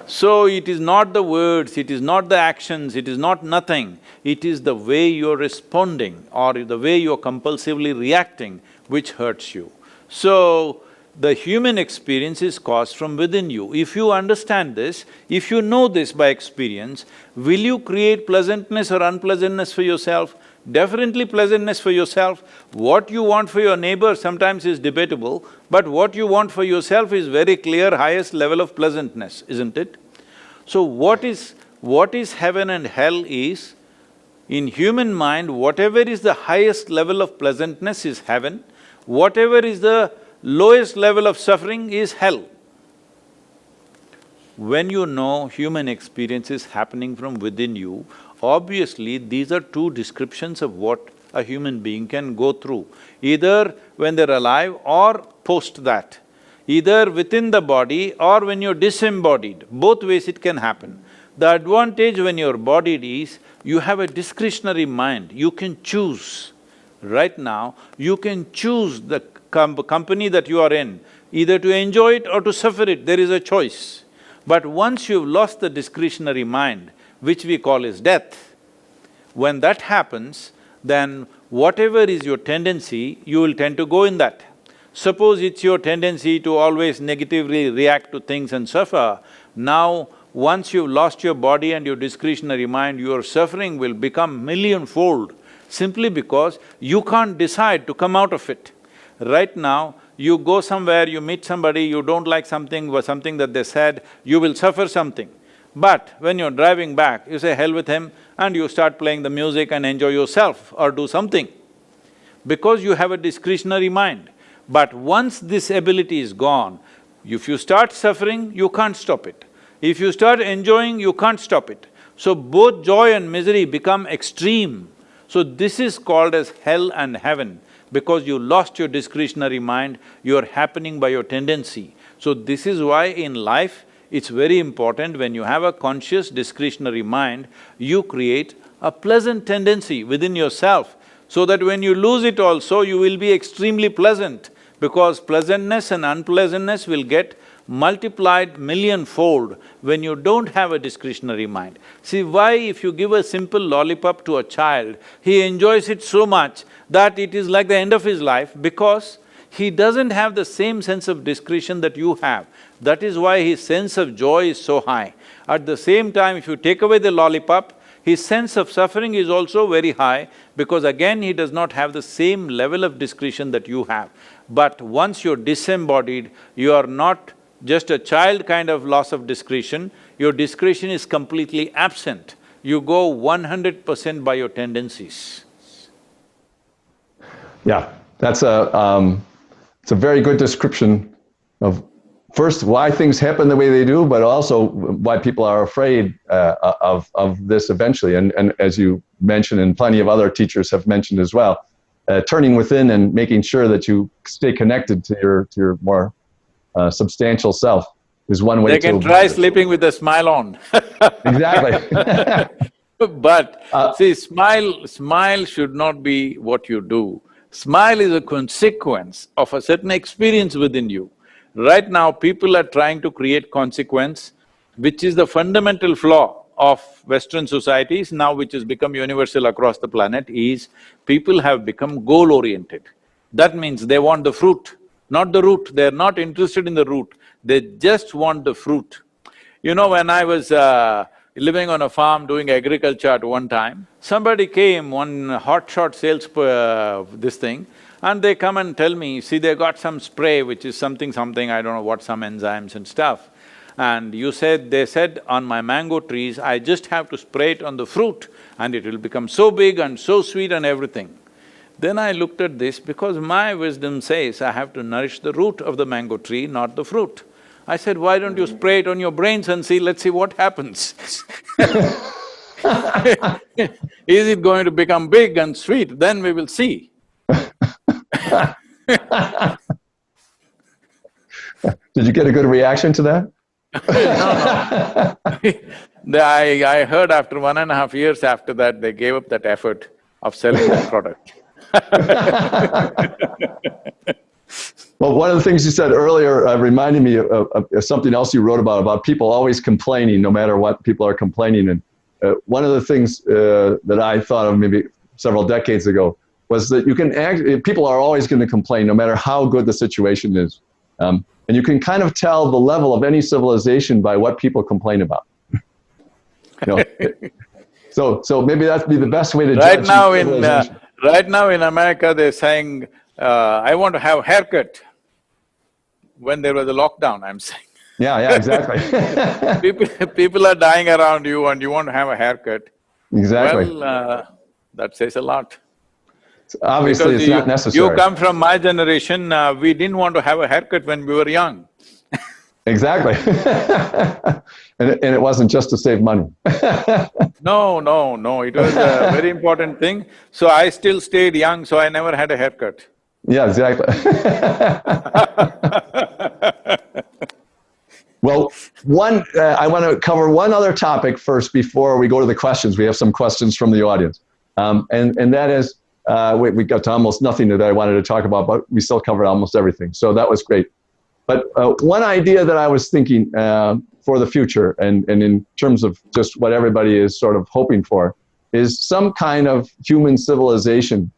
So it is not the words, it is not the actions, it is not nothing, it is the way you're responding or the way you're compulsively reacting which hurts you. So, the human experience is caused from within you. If you understand this, if you know this by experience, will you create pleasantness or unpleasantness for yourself? Definitely pleasantness for yourself. What you want for your neighbor sometimes is debatable, but what you want for yourself is very clear, highest level of pleasantness, isn't it? So what is heaven and hell is, In human mind, whatever is the highest level of pleasantness is heaven, whatever is the lowest level of suffering is hell. When you know human experience is happening from within you, obviously these are two descriptions of what a human being can go through, either when they're alive or post that, either within the body or when you're disembodied, both ways it can happen. The advantage when you're bodied is, you have a discretionary mind, you can choose. Right now, you can choose the company that you are in, either to enjoy it or to suffer it, there is a choice. But once you've lost the discretionary mind, which we call as death, when that happens, then whatever is your tendency, you will tend to go in that. Suppose it's your tendency to always negatively react to things and suffer, now once you've lost your body and your discretionary mind, your suffering will become millionfold, simply because you can't decide to come out of it. Right now, you go somewhere, you meet somebody, you don't like something or something that they said, you will suffer something. But when you're driving back, you say, hell with him, and you start playing the music and enjoy yourself or do something, because you have a discretionary mind. But once this ability is gone, if you start suffering, you can't stop it. If you start enjoying, you can't stop it. So both joy and misery become extreme. So this is called as hell and heaven, because you lost your discretionary mind, you are happening by your tendency. So this is why in life, it's very important when you have a conscious discretionary mind, you create a pleasant tendency within yourself, so that when you lose it also, you will be extremely pleasant, because pleasantness and unpleasantness will get multiplied millionfold when you don't have a discretionary mind. See, why if you give a simple lollipop to a child, he enjoys it so much that it is like the end of his life, because he doesn't have the same sense of discretion that you have. That is why his sense of joy is so high. At the same time, if you take away the lollipop, his sense of suffering is also very high, because again he does not have the same level of discretion that you have. But once you're disembodied, you are not just a child kind of loss of discretion, your discretion is completely absent. You go 100% by your tendencies. Yeah, it's a very good description of first why things happen the way they do, but also why people are afraid of this eventually. And as you mentioned, and plenty of other teachers have mentioned as well, turning within and making sure that you stay connected to your more substantial self is one way to… They can try sleeping with a smile on. Exactly. But see, smile should not be what you do. Smile is a consequence of a certain experience within you. Right now, people are trying to create consequence, which is the fundamental flaw of Western societies now, which has become universal across the planet, is people have become goal-oriented. That means they want the fruit, not the root. They're not interested in the root, they just want the fruit. You know, when I was living on a farm doing agriculture at one time, somebody came, one hotshot sales this thing, and they come and tell me, see, they got some spray which is something, I don't know what, some enzymes and stuff. And they said, on my mango trees, I just have to spray it on the fruit and it will become so big and so sweet and everything. Then I looked at this, because my wisdom says I have to nourish the root of the mango tree, not the fruit. I said, why don't you spray it on your brains and see, let's see what happens. Is it going to become big and sweet? Then we will see. Did you get a good reaction to that? No. I heard after 1.5 years after that, they gave up that effort of selling that product. Well, one of the things you said earlier reminded me of something else you wrote about people always complaining, no matter what people are complaining. And one of the things that I thought of maybe several decades ago was that people are always going to complain, no matter how good the situation is. And you can kind of tell the level of any civilization by what people complain about. So maybe that'd be the best way to judge. Right now in America, they're saying, I want to have a haircut. When there was a lockdown, I'm saying. Yeah, exactly. People are dying around you and you want to have a haircut. Exactly. Well, That says a lot. Obviously, Because it's not you necessary. come from my generation, we didn't want to have a haircut when we were young. Exactly. And it wasn't just to save money. No, no, no, it was a very important thing. So I still stayed young, so I never had a haircut. Yeah, exactly. Well, I want to cover one other topic first before we go to the questions. We have some questions from the audience. And that is, we got to almost nothing that I wanted to talk about, but we still covered almost everything. So that was great. But one idea that I was thinking for the future, and in terms of just what everybody is sort of hoping for, is some kind of human civilization,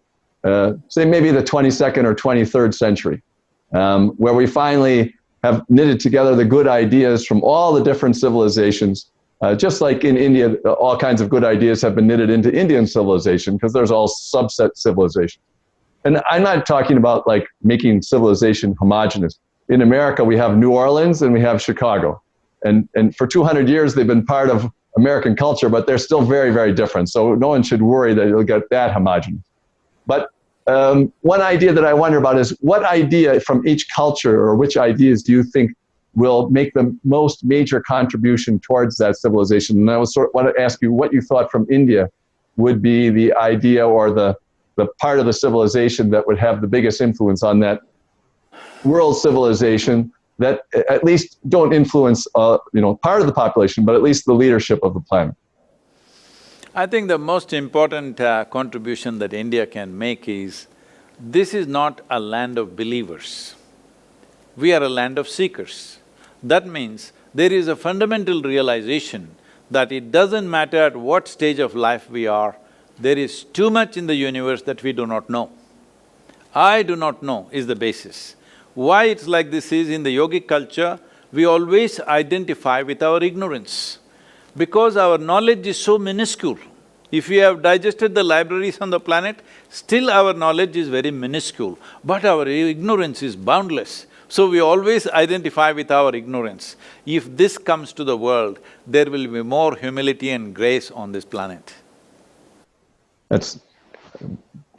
say maybe the 22nd or 23rd century, where we finally have knitted together the good ideas from all the different civilizations. Just like in India, all kinds of good ideas have been knitted into Indian civilization, because there's all subset civilization. And I'm not talking about like making civilization homogenous. In America, we have New Orleans and we have Chicago. And for 200 years, they've been part of American culture, but they're still very, very different. So no one should worry that you'll get that homogenous. But one idea that I wonder about is, what idea from each culture, or which ideas do you think will make the most major contribution towards that civilization? And I want to ask you what you thought from India would be the idea or the part of the civilization that would have the biggest influence on that world civilization, that at least don't influence part of the population, but at least the leadership of the planet. I think the most important contribution that India can make is, this is not a land of believers. We are a land of seekers. That means there is a fundamental realization that it doesn't matter at what stage of life we are, there is too much in the universe that we do not know. I do not know is the basis. Why it's like this is, in the yogic culture, we always identify with our ignorance, because our knowledge is so minuscule. If we have digested the libraries on the planet, still our knowledge is very minuscule, but our ignorance is boundless. So we always identify with our ignorance. If this comes to the world, there will be more humility and grace on this planet. That's a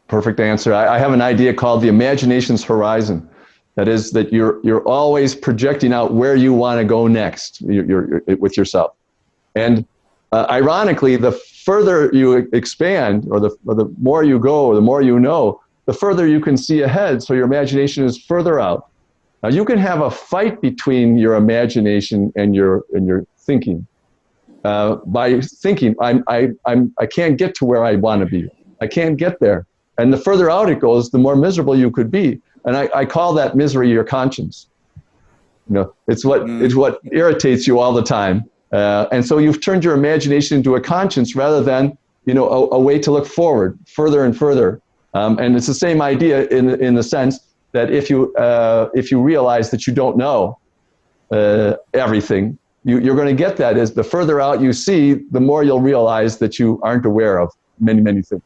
perfect answer. I have an idea called the imagination's horizon. That is, that you're always projecting out where you want to go next you're with yourself. And ironically, the further you expand, or the more you go, or the more you know, the further you can see ahead, so your imagination is further out. Now, you can have a fight between your imagination and your thinking. By thinking, I can't get to where I want to be. I can't get there. And the further out it goes, the more miserable you could be. And I call that misery your conscience. It's what irritates you all the time. And so you've turned your imagination into a conscience rather than, a way to look forward, further and further. And it's the same idea in the sense that if you realize that you don't know everything, you're going to get that as the further out you see, the more you'll realize that you aren't aware of many, many things.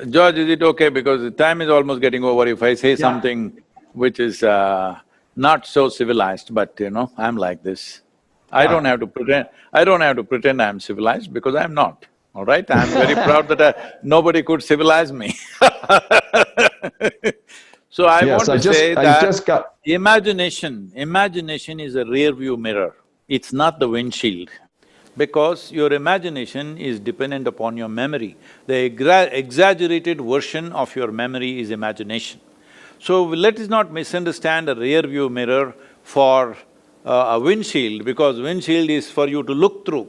George, is it okay, because the time is almost getting over, if I say something which is not so civilized, but I'm like this. I don't have to pretend I'm civilized, because I'm not, all right? I'm very proud that nobody could civilize me. So I want to say that imagination is a rear view mirror, it's not the windshield. Because your imagination is dependent upon your memory. The exaggerated version of your memory is imagination. So let us not misunderstand a rear view mirror for a windshield, because windshield is for you to look through.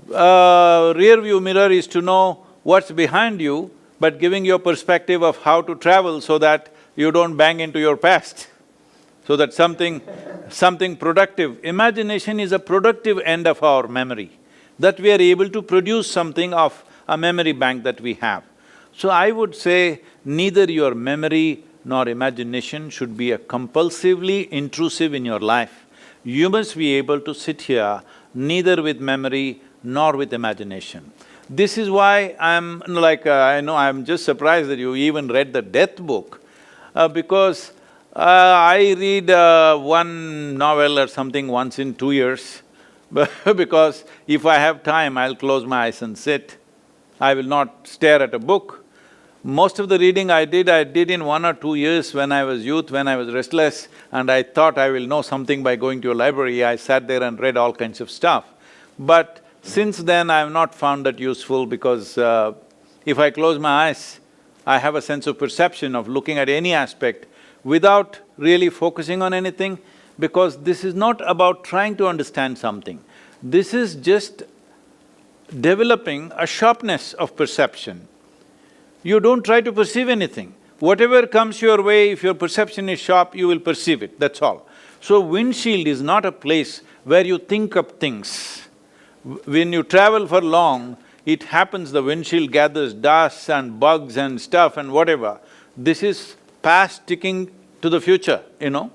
Rear view mirror is to know what's behind you, but giving you a perspective of how to travel so that you don't bang into your past. So that something productive. Imagination is a productive end of our memory, that we are able to produce something of a memory bank that we have. So I would say neither your memory nor imagination should be a compulsively intrusive in your life. You must be able to sit here neither with memory nor with imagination. This is why I'm I'm just surprised that you even read the death book, because I read one novel or something once in 2 years. because if I have time, I'll close my eyes and sit. I will not stare at a book. Most of the reading I did in 1 or 2 years when I was youth, when I was restless, and I thought I will know something by going to a library. I sat there and read all kinds of stuff. But since then, I have not found that useful because if I close my eyes, I have a sense of perception of looking at any aspect without really focusing on anything, because this is not about trying to understand something. This is just developing a sharpness of perception. You don't try to perceive anything. Whatever comes your way, if your perception is sharp, you will perceive it, that's all. So windshield is not a place where you think up things. When you travel for long, it happens the windshield gathers dust and bugs and stuff and whatever. This is past sticking to the future, you know.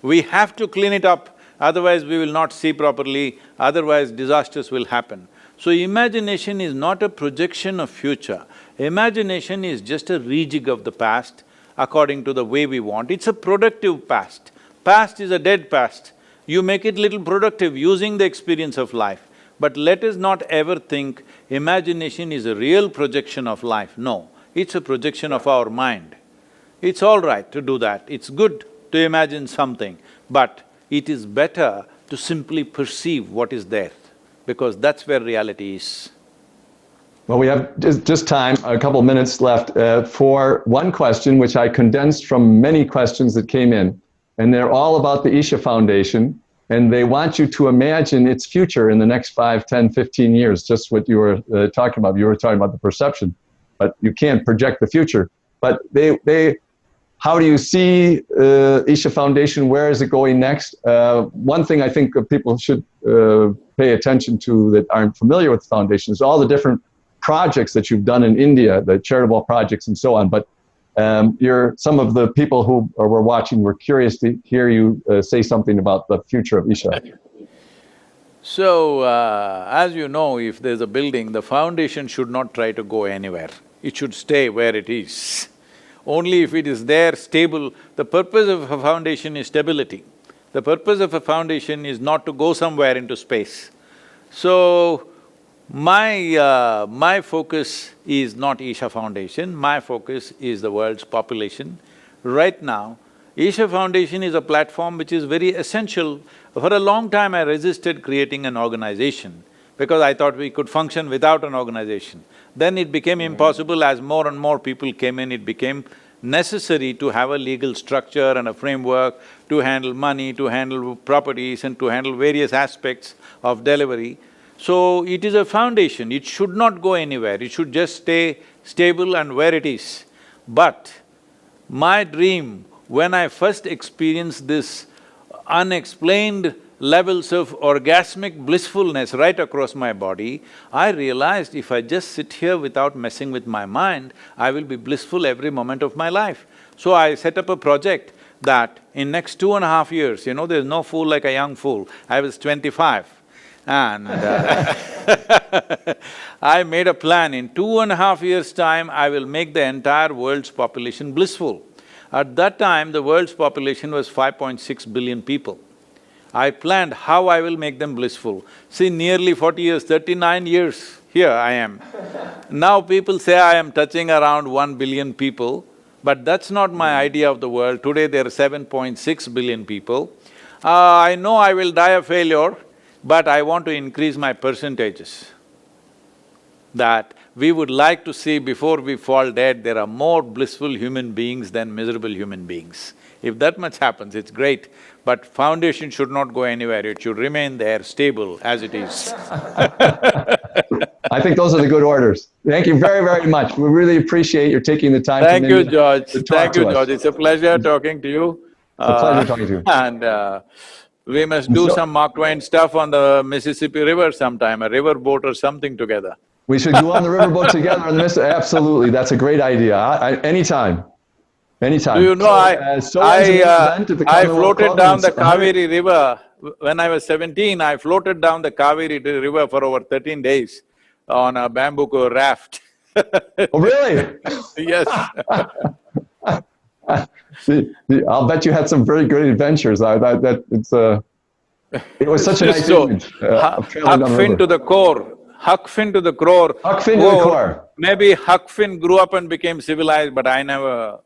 We have to clean it up, otherwise we will not see properly, otherwise disasters will happen. So imagination is not a projection of future. Imagination is just a rejig of the past according to the way we want. It's a productive past. Past is a dead past. You make it little productive using the experience of life. But let us not ever think imagination is a real projection of life. No, it's a projection of our mind. It's all right to do that, it's good to imagine something, but it is better to simply perceive what is there, because that's where reality is. Well, we have just time, a couple minutes left for one question, which I condensed from many questions that came in, and they're all about the Isha Foundation, and they want you to imagine its future in the next 5, 10, 15 years, just what you were talking about. You were talking about the perception, but you can't project the future. But how do you see Isha Foundation? Where is it going next? One thing I think people should pay attention to that aren't familiar with the foundation is all the different projects that you've done in India, the charitable projects and so on. But some of the people who were watching were curious to hear you say something about the future of Isha. So, as you know, if there's a building, the foundation should not try to go anywhere. It should stay where it is. Only if it is there, stable. The purpose of a foundation is stability. The purpose of a foundation is not to go somewhere into space. So, my focus is not Isha Foundation, my focus is the world's population. Right now, Isha Foundation is a platform which is very essential. For a long time I resisted creating an organization because I thought we could function without an organization. Then it became impossible. As more and more people came in, it became necessary to have a legal structure and a framework to handle money, to handle properties and to handle various aspects of delivery. So it is a foundation, it should not go anywhere, it should just stay stable and where it is. But my dream, when I first experienced this unexplained levels of orgasmic blissfulness right across my body, I realized if I just sit here without messing with my mind, I will be blissful every moment of my life. So I set up a project that in next 2.5 years, you know, there's no fool like a young fool. I was 25. And I made a plan, in 2.5 years' time, I will make the entire world's population blissful. At that time, the world's population was 5.6 billion people. I planned how I will make them blissful. See, nearly 40 years, 39 years, here I am. Now people say I am touching around 1 billion people, but that's not my idea of the world. Today there are 7.6 billion people. I know I will die a failure, but I want to increase my percentages. That we would like to see before we fall dead, there are more blissful human beings than miserable human beings. If that much happens, it's great, but foundation should not go anywhere, it should remain there, stable as it is. I think those are the good orders. Thank you very, very much. We really appreciate your taking the time. Thank you, George. To talk Thank you, to us. George. It's a pleasure talking to you. It's a pleasure talking to you. And we must do some Mark Twain stuff on the Mississippi River sometime, a river boat or something together. We should go on the riverboat together on the Mississippi. Absolutely, that's a great idea. Anytime, anytime. Do you know, I floated down the Kaveri River. When I was 17, I floated down the Kaveri River for over 13 days on a bamboo raft. Oh, really? Yes. I'll bet you had some very good adventures. It was such a nice So, image of traveling Huck down the Finn to river. the core, Huck Finn to the core. Huck Finn to the core. Maybe Huck Finn grew up and became civilized, but I never…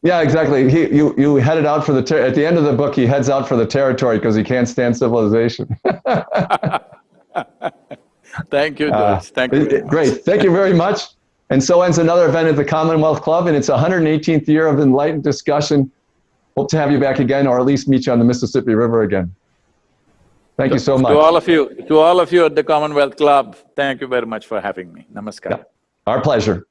Yeah, exactly. You headed out for the at the end of the book. He heads out for the territory because he can't stand civilization. Thank you, George. Thank you very much. Great. Thank you very much. And so ends another event at the Commonwealth Club, and it's 118th year of enlightened discussion. Hope to have you back again, or at least meet you on the Mississippi River again. Thank you so much. To all of you at the Commonwealth Club, thank you very much for having me. Namaskar. Yeah. Our pleasure.